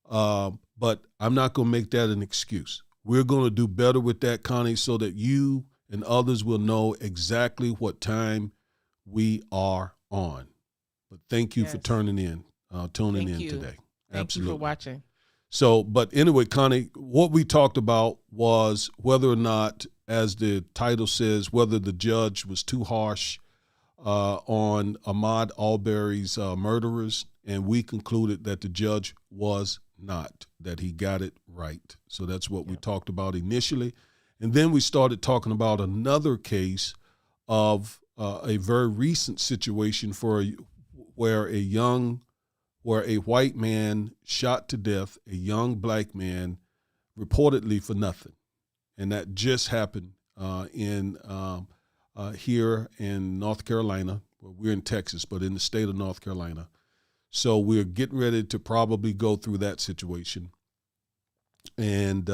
But I'm not going to make that an excuse. We're going to do better with that, Connie, so that you and others will know exactly what time we are on. But thank you for tuning in today. Thank you for watching. So, but anyway, Connie, what we talked about was whether or not, as the title says, whether the judge was too harsh on Ahmaud Arbery's murderers, and we concluded that the judge was not, that he got it right. So that's what we talked about initially. And then we started talking about another case of a very recent situation where a white man shot to death a young black man, reportedly for nothing. And that just happened here in North Carolina. Well, we're in Texas, but in the state of North Carolina. So we're getting ready to probably go through that situation. And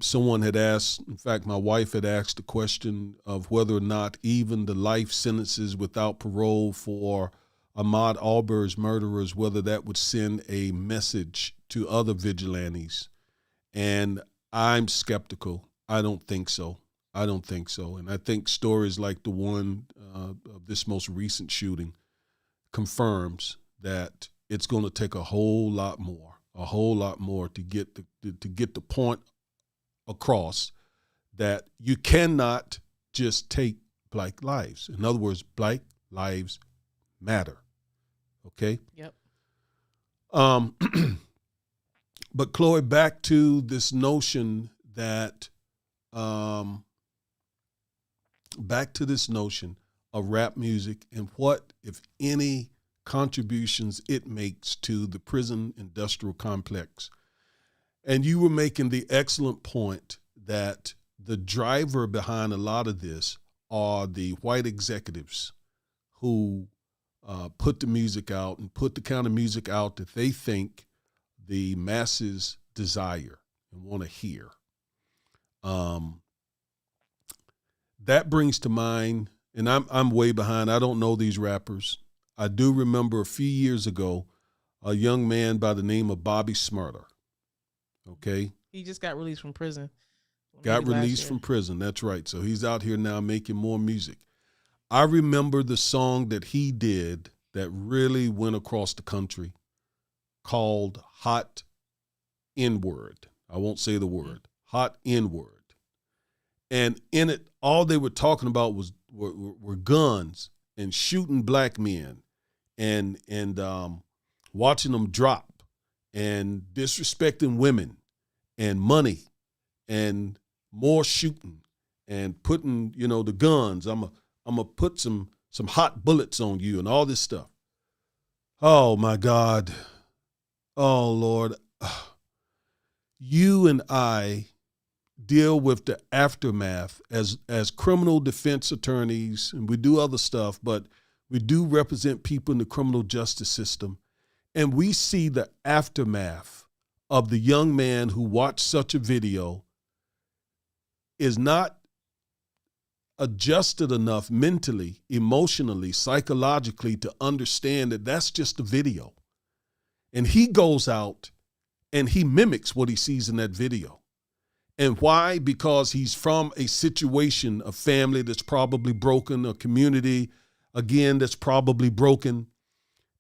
someone had asked, in fact, my wife had asked the question of whether or not even the life sentences without parole for Ahmaud Arbery's murderers, whether that would send a message to other vigilantes. And I'm skeptical. I don't think so. And I think stories like the one of this most recent shooting confirms that it's going to take a whole lot more to get the point across that you cannot just take black lives. In other words, black lives matter. Okay? Yep. But Chloe, back to this notion of rap music and what, if any, contributions it makes to the prison industrial complex. And you were making the excellent point that the driver behind a lot of this are the white executives who put the music out and put the kind of music out that they think the masses desire and want to hear. That brings to mind, and I'm way behind. I don't know these rappers. I do remember a few years ago, a young man by the name of Bobby Smurder. Okay. He just got released from prison. Got released from prison. That's right. So he's out here now making more music. I remember the song that he did that really went across the country called Hot N-Word. I won't say the word. Hot N-Word. And in it, all they were talking about were guns and shooting black men and watching them drop and disrespecting women and money and more shooting and putting, the guns. I'm gonna put some hot bullets on you and all this stuff. Oh my God. Oh Lord. You and I deal with the aftermath as criminal defense attorneys, and we do other stuff, but we do represent people in the criminal justice system. And we see the aftermath of the young man who watched such a video is not adjusted enough mentally, emotionally, psychologically to understand that that's just a video. And he goes out and he mimics what he sees in that video. And why? Because he's from a situation, a family that's probably broken, a community, again, that's probably broken.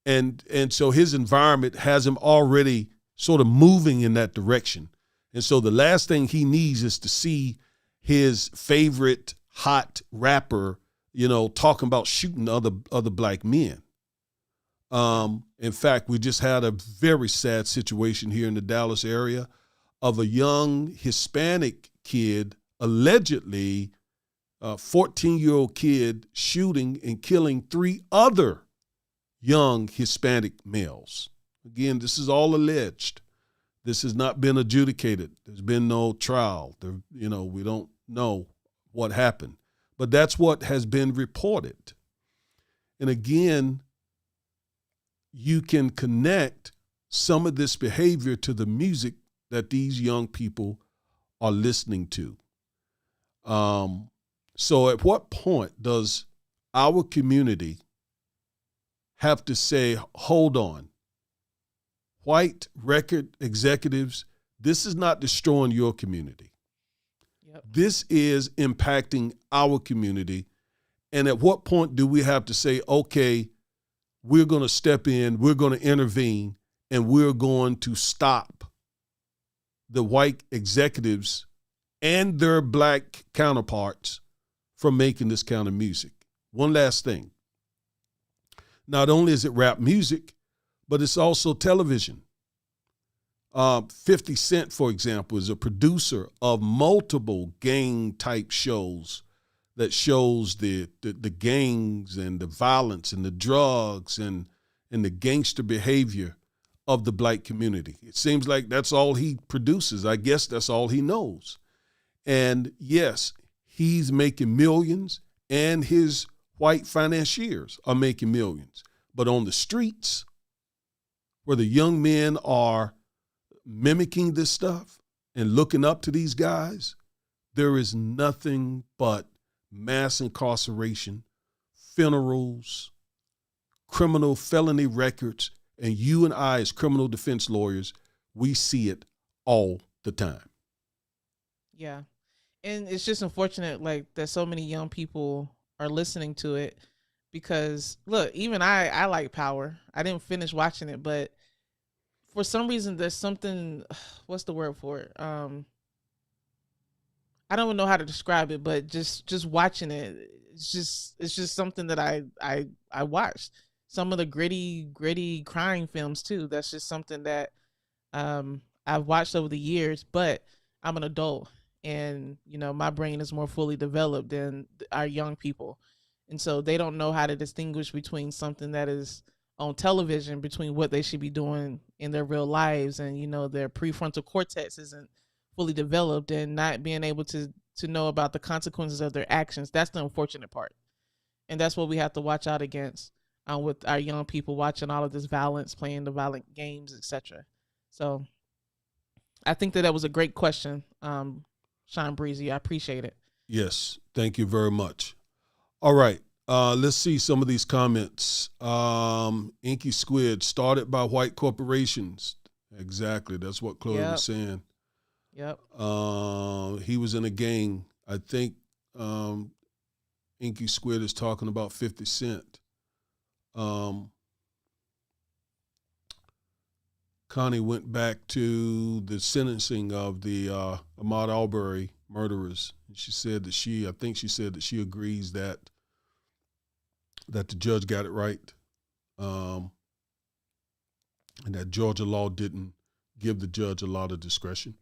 And so his environment has him already sort of moving in that direction. And so the last thing he needs is to see his favorite hot rapper, talking about shooting other black men. In fact, we just had a very sad situation here in the Dallas area of a young Hispanic kid, allegedly a 14-year-old kid, shooting and killing 3 other young Hispanic males. Again, this is all alleged. This has not been adjudicated. There's been no trial. We don't know what happened. But that's what has been reported. And again, you can connect some of this behavior to the music that these young people are listening to. So at what point does our community have to say, hold on, white record executives, this is not destroying your community. Yep. This is impacting our community. And at what point do we have to say, okay, we're going to step in, we're going to intervene, and we're going to stop the white executives and their black counterparts from making this kind of music? One last thing. Not only is it rap music, but it's also television. 50 Cent, for example, is a producer of multiple gang-type shows that shows the gangs and the violence and the drugs and the gangster behavior of the black community. It seems like that's all he produces. I guess that's all he knows. And yes, he's making millions, and his white financiers are making millions. But on the streets, where the young men are mimicking this stuff and looking up to these guys, there is nothing but mass incarceration, funerals, criminal felony records, and you and I as criminal defense lawyers, we see it all the time. Yeah. And it's just unfortunate that so many young people are listening to it, because look, even I like Power. I didn't finish watching it, but for some reason there's something, what's the word for it? I don't even know how to describe it, but just watching it, it's just something that I watched. Some of the gritty crime films too. That's just something that I've watched over the years, but I'm an adult, and my brain is more fully developed than our young people. And so they don't know how to distinguish between something that is on television, between what they should be doing in their real lives. And, their prefrontal cortex isn't fully developed, and not being able to know about the consequences of their actions. That's the unfortunate part. And that's what we have to watch out against with our young people watching all of this violence, playing the violent games, etc. So I think that was a great question, Sean Breezy. I appreciate it. Yes. Thank you very much. All right. Let's see some of these comments. Inky Squid, started by white corporations. Exactly. That's what Chloe was saying. Yep. He was in a gang. I think Inky Squid is talking about 50 Cent. Connie went back to the sentencing of the Ahmaud Arbery murderers. She said that she agrees that the judge got it right, and that Georgia law didn't give the judge a lot of discretion.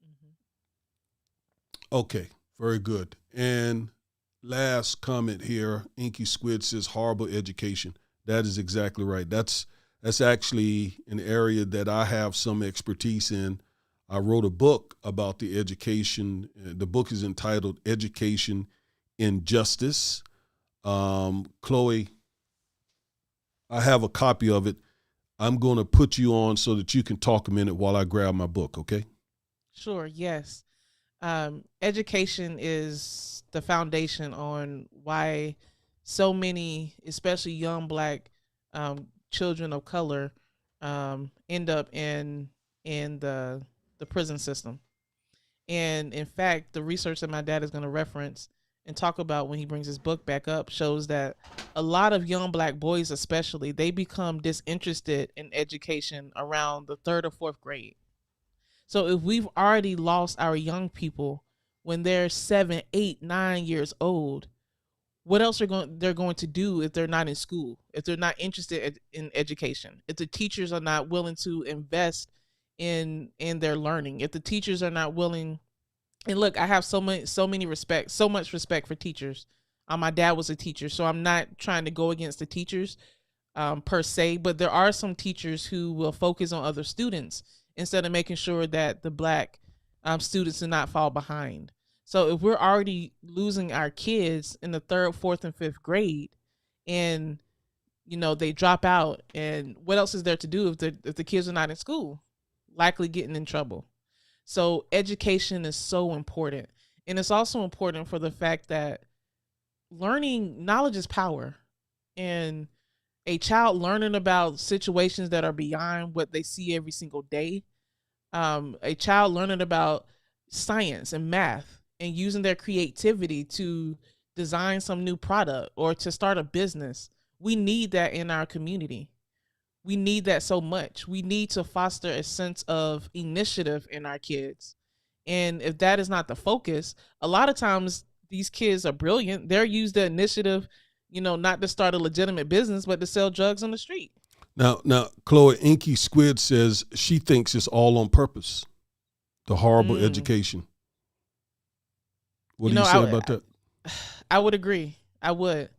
Mm-hmm. Okay, very good. And last comment here, Inky Squid says horrible education. That is exactly right. That's actually an area that I have some expertise in. I wrote a book about the education. The book is entitled Education Injustice. Chloe, I have a copy of it. I'm going to put you on so that you can talk a minute while I grab my book, okay? Sure, yes. Education is the foundation on why so many, especially young Black children of color, end up in the prison system. And in fact, the research that my dad is going to reference and talk about when he brings his book back up shows that a lot of young Black boys, especially, they become disinterested in education around the 3rd or 4th grade. So if we've already lost our young people when they're 7, 8, 9 years old, what else they're going to do if they're not in school, if they're not interested in education, if the teachers are not willing to invest in their learning, if the teachers are not willing. And look, I have so much respect for teachers. My dad was a teacher, so I'm not trying to go against the teachers per se, but there are some teachers who will focus on other students instead of making sure that the Black students do not fall behind. So if we're already losing our kids in the 3rd, 4th, and 5th grade, and they drop out, and what else is there to do if the kids are not in school? Likely getting in trouble. So education is so important. And it's also important for the fact that knowledge is power. And a child learning about situations that are beyond what they see every single day, a child learning about science and math and using their creativity to design some new product or to start a business, we need that in our community. We need that so much. We need to foster a sense of initiative in our kids. And if that is not the focus, a lot of times these kids are brilliant. They're used the initiative, not to start a legitimate business, but to sell drugs on the street. Now, Chloe, Inky Squid says she thinks it's all on purpose, the horrible education. What do you say about that? I would agree. I would.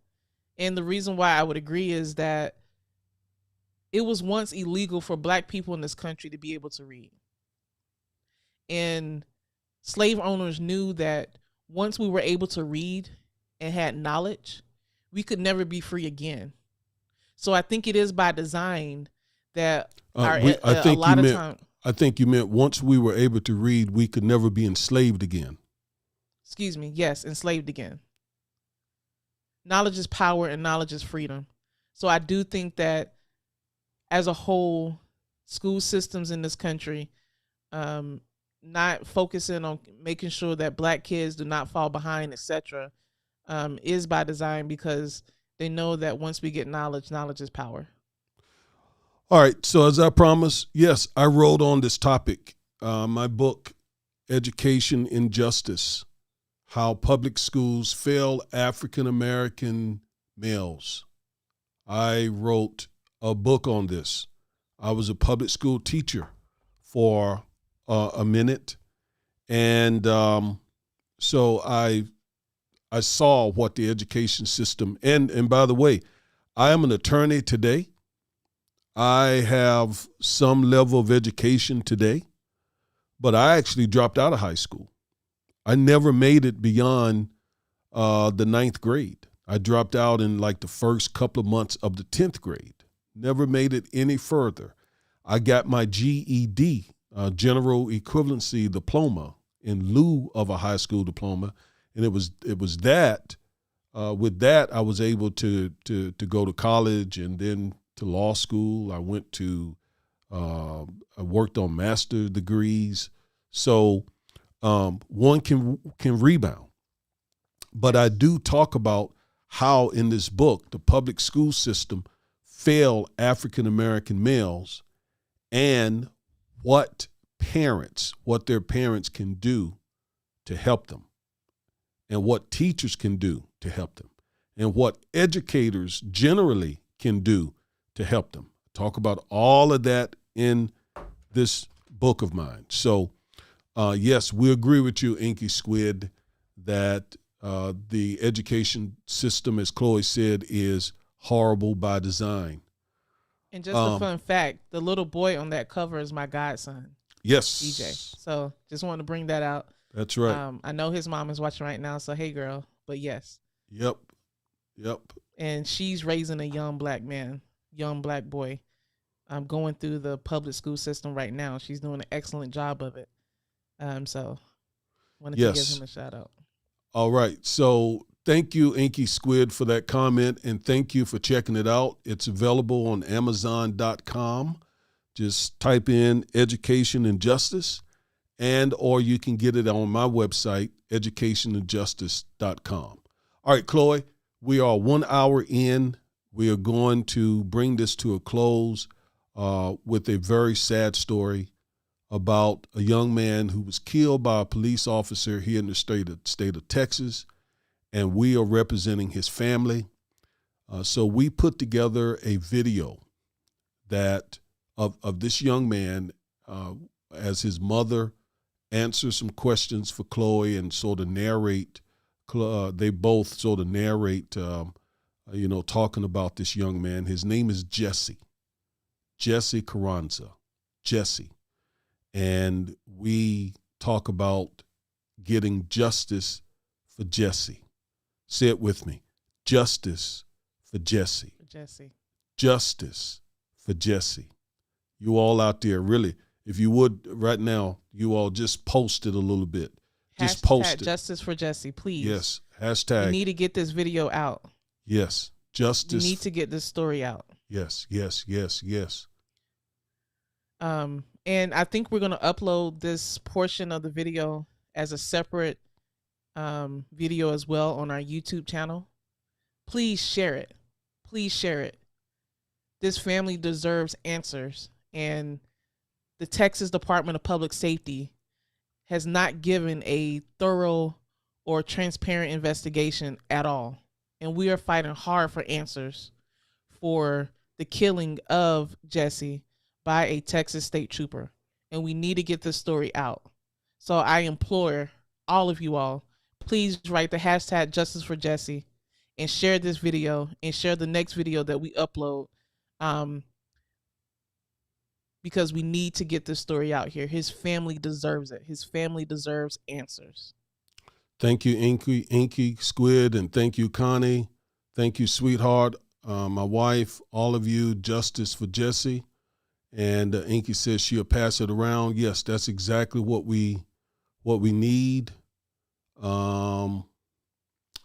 And the reason why I would agree is that it was once illegal for Black people in this country to be able to read. And slave owners knew that once we were able to read and had knowledge, we could never be free again. So I think it is by design that I think you meant once we were able to read, we could never be enslaved again. Excuse me. Yes, enslaved again. Knowledge is power and knowledge is freedom. So I do think that as a whole, school systems in this country, not focusing on making sure that Black kids do not fall behind, etc., is by design, because they know that once we get knowledge, knowledge is power. All right. So as I promised, yes, I wrote on this topic, my book, Education Injustice, How Public Schools Fail African-American Males. I wrote a book on this. I was a public school teacher for a minute. And so I saw what the education system, and by the way, I am an attorney today. I have some level of education today, but I actually dropped out of high school. I never made it beyond the 9th grade. I dropped out in like the first couple of months of the 10th grade. Never made it any further. I got my GED, General Equivalency Diploma, in lieu of a high school diploma, and it was that with that, I was able to go to college and then to law school. I went to I worked on master's degrees. So one can rebound. But I do talk about how in this book the public school system failed African American males and what their parents can do to help them, and what teachers can do to help them, and what educators generally can do to help them. Talk about all of that in this book of mine. So, yes, we agree with you, Inky Squid, that the education system, as Chloe said, is horrible by design. And just a fun fact, the little boy on that cover is my godson. Yes. DJ. So just wanted to bring that out. That's right. I know his mom is watching right now, so hey, girl. But yes. Yep. And she's raising a young black man, young black boy. I'm going through the public school system right now. She's doing an excellent job of it. So wanted to give him a shout out. All right. So thank you, Inky Squid, for that comment, and thank you for checking it out. It's available on Amazon.com. Just type in Education and Justice, or you can get it on my website, educationandjustice.com. All right, Chloe, we are 1 hour in. We are going to bring this to a close with a very sad story about a young man who was killed by a police officer here in the state of Texas, and we are representing his family. So we put together a video that of this young man as his mother answers some questions for Chloe and sort of narrate. They both sort of narrate, talking about this young man. His name is Jesse CARRANZA, Jesse. And we talk about getting justice for Jesse. Say it with me. Justice for Jesse. Justice for Jesse. You all out there, really, if you would right now, you all just post it a little bit. Just post it. Justice for Jesse, please. Yes. Hashtag. We need to get this video out. Yes. Justice. We need to get this story out. Yes. And I think we're going to upload this portion of the video as a separate video as well on our YouTube channel. Please share it. This family deserves answers. And the Texas Department of Public Safety has not given a thorough or transparent investigation at all. And we are fighting hard for answers for the killing of Jesse by a Texas state trooper. And we need to get this story out. So I implore all of you all, please write the hashtag Justice for Jesse and share this video and share the next video that we upload. Because we need to get this story out here. His family deserves it. His family deserves answers. Thank you, Inky Squid, and thank you, Connie. Thank you, sweetheart, my wife, all of you. Justice for Jesse. And Inky says she'll pass it around. Yes, that's exactly what we need.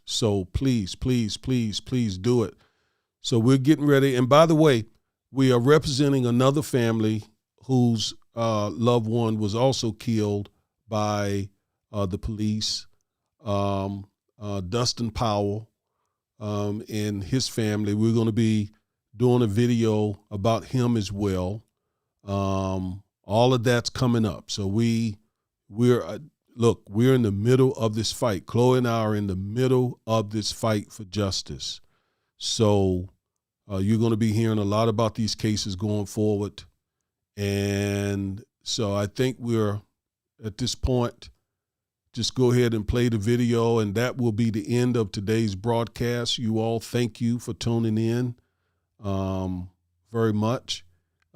So please do it. So we're getting ready. And by the way, we are representing another family whose loved one was also killed by the police. Dustin Powell and his family. We're going to be doing a video about him as well. All of that's coming up. So we're in the middle of this fight. Chloe and I are in the middle of this fight for justice. So you're going to be hearing a lot about these cases going forward. And so I think we're at this point, just go ahead and play the video, and that will be the end of today's broadcast. You all, thank you for tuning in very much.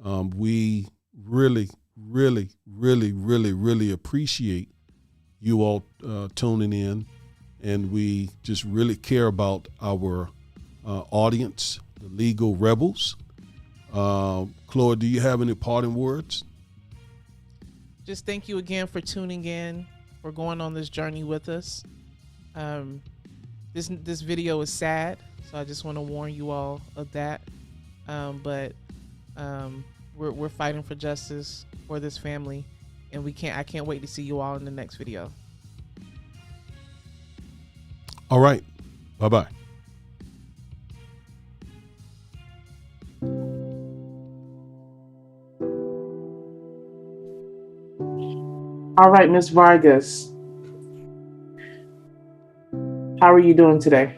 We really appreciate you all tuning in, and we just really care about our audience, the legal rebels. Chloe, do you have any parting words? Just thank you again for tuning in, for going on this journey with us. this video is sad, so I just want to warn you all of that. But we're fighting for justice for this family, and I can't wait to see you all in the next video. All right. Bye-bye. All right, Ms. Vargas. How are you doing today?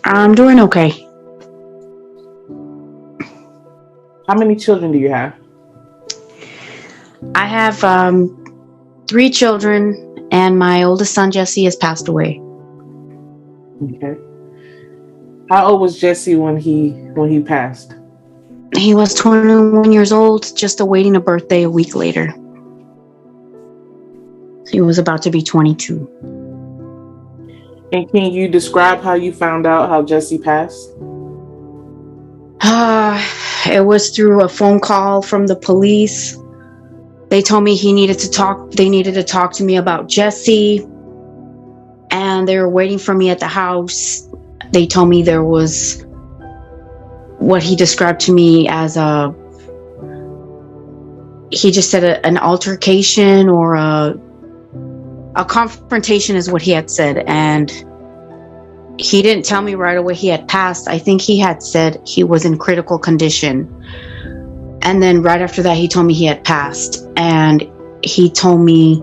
I'm doing okay. How many children do you have? I have 3 children, and my oldest son, Jesse, has passed away. Okay. How old was Jesse when he passed? He was 21 years old, just awaiting a birthday a week later. He was about to be 22. And can you describe how you found out how Jesse passed? It was through a phone call from the police. They told me they needed to talk to me about Jesse, and they were waiting for me at the house. They told me there was what he described to me as he just said an altercation or a confrontation is what he had said, and he didn't tell me right away he had passed. I think he had said he was in critical condition, and then right after that he told me he had passed. And he told me,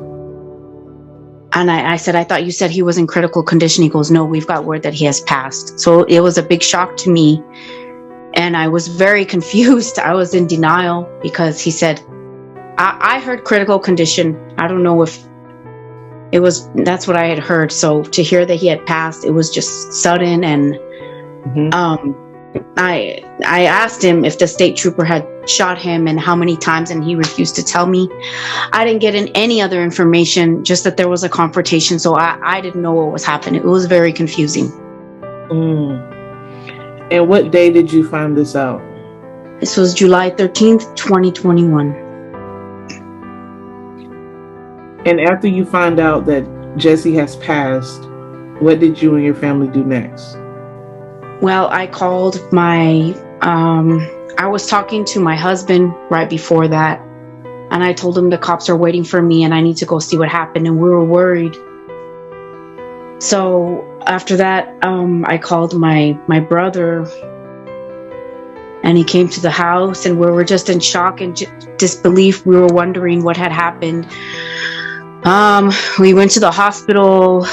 and I said, I thought you said he was in critical condition. He goes, no, we've got word that he has passed. So it was a big shock to me, and I was very confused. I was in denial because he said, I heard critical condition. I don't know if that's what I had heard. So to hear that he had passed, it was just sudden. And I asked him if the state trooper had shot him and how many times, and he refused to tell me. I didn't get any other information, just that there was a confrontation. So I didn't know what was happening. It was very confusing. And what day did you find this out? This was July 13th, 2021. And after you find out that Jesse has passed, what did you and your family do next? Well, I called I was talking to my husband right before that, and I told him the cops are waiting for me and I need to go see what happened, and we were worried. So after that, I called my brother, and he came to the house, and we were just in shock and disbelief. We were wondering what had happened. We went to the hospital.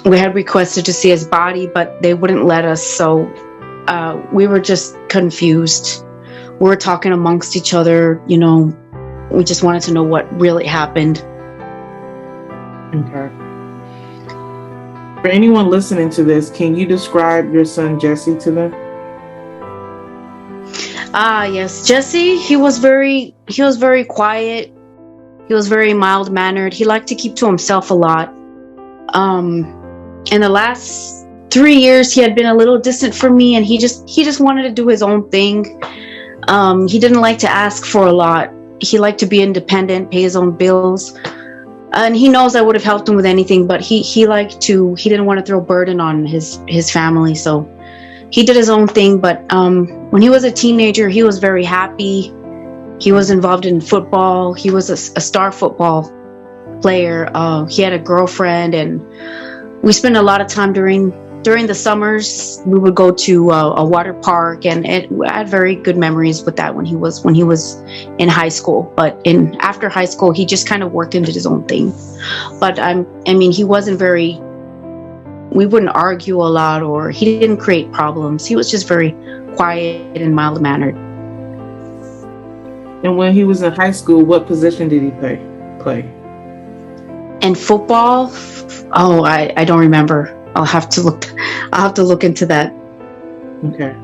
We had requested to see his body, but they wouldn't let us. So we were just confused. We were talking amongst each other. We just wanted to know what really happened. Okay. For anyone listening to this, can you describe your son Jesse to them? Yes, Jesse. He was very quiet. He was very mild-mannered. He liked to keep to himself a lot. In the last 3 years, he had been a little distant from me, and he just wanted to do his own thing. He didn't like to ask for a lot. He liked to be independent, pay his own bills. And he knows I would have helped him with anything, but he didn't want to throw burden on his family. So he did his own thing. But when he was a teenager, he was very happy. He was involved in football. He was a star football player. He had a girlfriend, and we spent a lot of time during the summers. We would go to a water park, and I had very good memories with that when he was in high school. But after high school, he just kind of worked and did his own thing. But he wasn't very. We wouldn't argue a lot, or he didn't create problems. He was just very quiet and mild-mannered. And when he was in high school, what position did he play? In football? Oh, I don't remember. I'll have to look into that. Okay.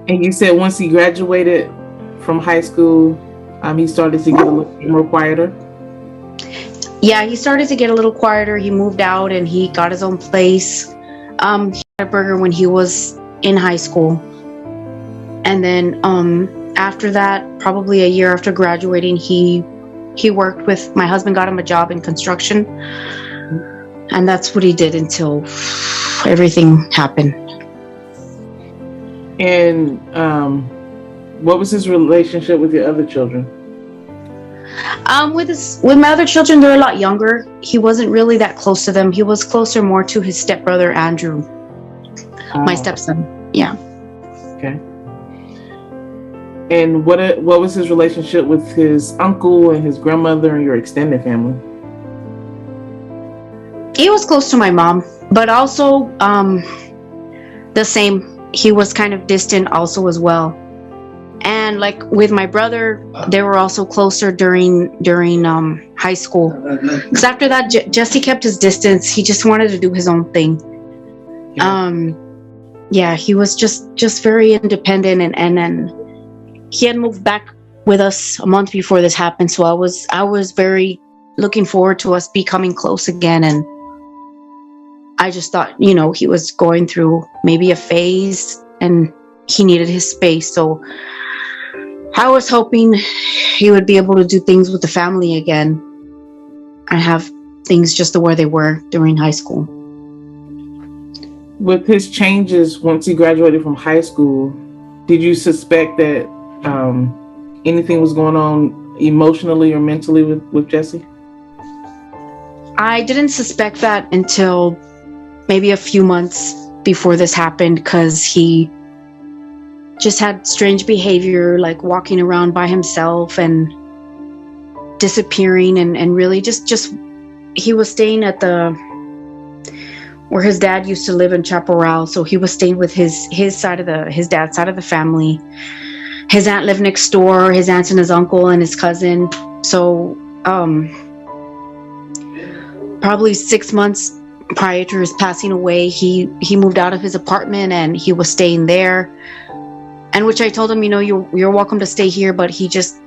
And you said once he graduated from high school, he started to get a little more quieter? Yeah, he started to get a little quieter. He moved out and he got his own place. He had a burger when he was in high school. And then after that, probably a year after graduating, he worked with, my husband got him a job in construction. And that's what he did until everything happened. And what was his relationship with your other children? With my other children, they're a lot younger. He wasn't really that close to them. He was closer more to his stepbrother Andrew, my stepson. Yeah. Okay. And what was his relationship with his uncle and his grandmother and your extended family? He was close to my mom, but also the same. He was kind of distant also as well. And like with my brother, they were also closer during high school. Because after that, Jesse kept his distance. He just wanted to do his own thing. Yeah, he was just very independent, and then he had moved back with us a month before this happened. So I was very looking forward to us becoming close again. And I just thought, he was going through maybe a phase and he needed his space. So I was hoping he would be able to do things with the family again and have things just the way they were during high school. With his changes once he graduated from high school, did you suspect that anything was going on emotionally or mentally with Jesse? I didn't suspect that until maybe a few months before this happened, because he just had strange behavior, like walking around by himself and disappearing, and really just he was staying at where his dad used to live in Chaparral. So he was staying with his dad's side of the family. His aunt lived next door, his aunt and his uncle and his cousin. So probably 6 months prior to his passing away, he moved out of his apartment and he was staying there. And which I told him, you're welcome to stay here, but he just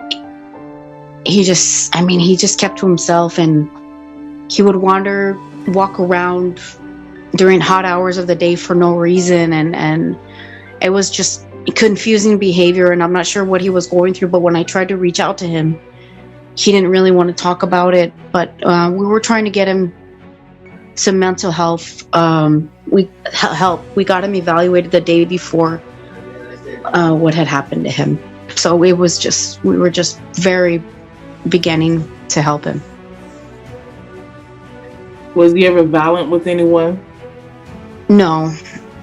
kept to himself, and he would walk around during hot hours of the day for no reason, and it was just confusing behavior, and I'm not sure what he was going through. But when I tried to reach out to him, he didn't really want to talk about it. But we were trying to get him some mental health. We got him evaluated the day before what had happened to him. So we were just very beginning to help him. Was he ever violent with anyone? No,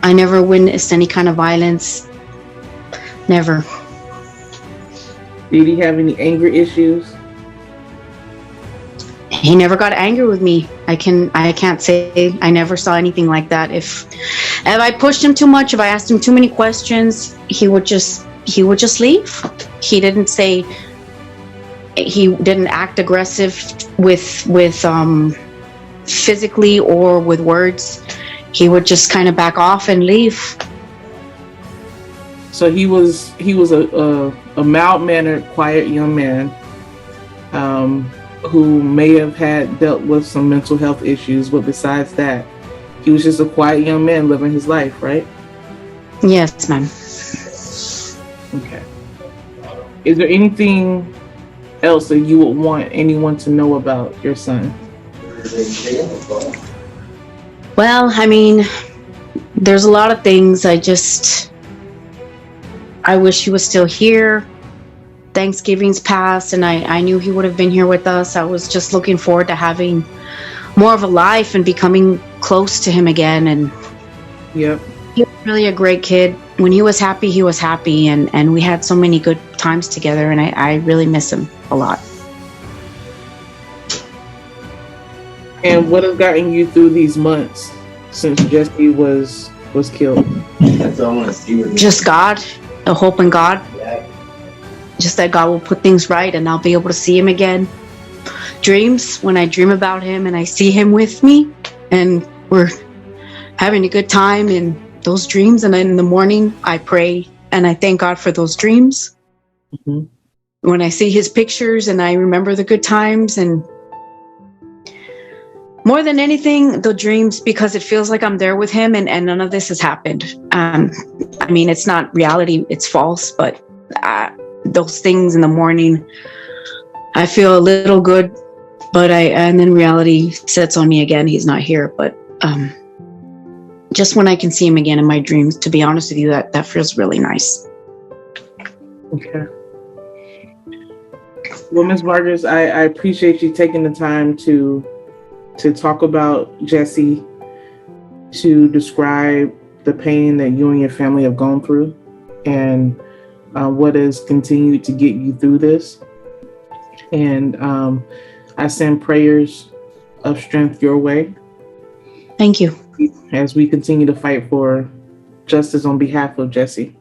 I never witnessed any kind of violence. Never. Did he have any anger issues? He never got angry with me. I can't say I never saw anything like that. If I pushed him too much, if I asked him too many questions, he would just leave. He didn't act aggressive with physically or with words. He would just kind of back off and leave. So he was a mild-mannered, quiet young man who may have had dealt with some mental health issues, but besides that, he was just a quiet young man living his life, right? Yes, ma'am. Okay. Is there anything else that you would want anyone to know about your son? Well, there's a lot of things. I wish he was still here. Thanksgiving's passed, and I knew he would have been here with us. I was just looking forward to having more of a life and becoming close to him again. And yep, he was really a great kid. When he was happy, and we had so many good times together, and I really miss him a lot. And what has gotten you through these months since Jesse was killed? Just God, a hope in God. Just that God will put things right and I'll be able to see him again. Dreams, when I dream about him and I see him with me and we're having a good time in those dreams, and then in the morning I pray and I thank God for those dreams. Mm-hmm. When I see his pictures and I remember the good times, and more than anything, the dreams, because it feels like I'm there with him, and none of this has happened. It's not reality, it's false, but those things in the morning, I feel a little good But and then reality sets on me again. He's not here, but just when I can see him again in my dreams, to be honest with you, that feels really nice. Okay. Well, Ms. Vargas, I appreciate you taking the time to talk about Jesse, to describe the pain that you and your family have gone through, and what has continued to get you through this. And I send prayers of strength your way. Thank you. As we continue to fight for justice on behalf of Jesse.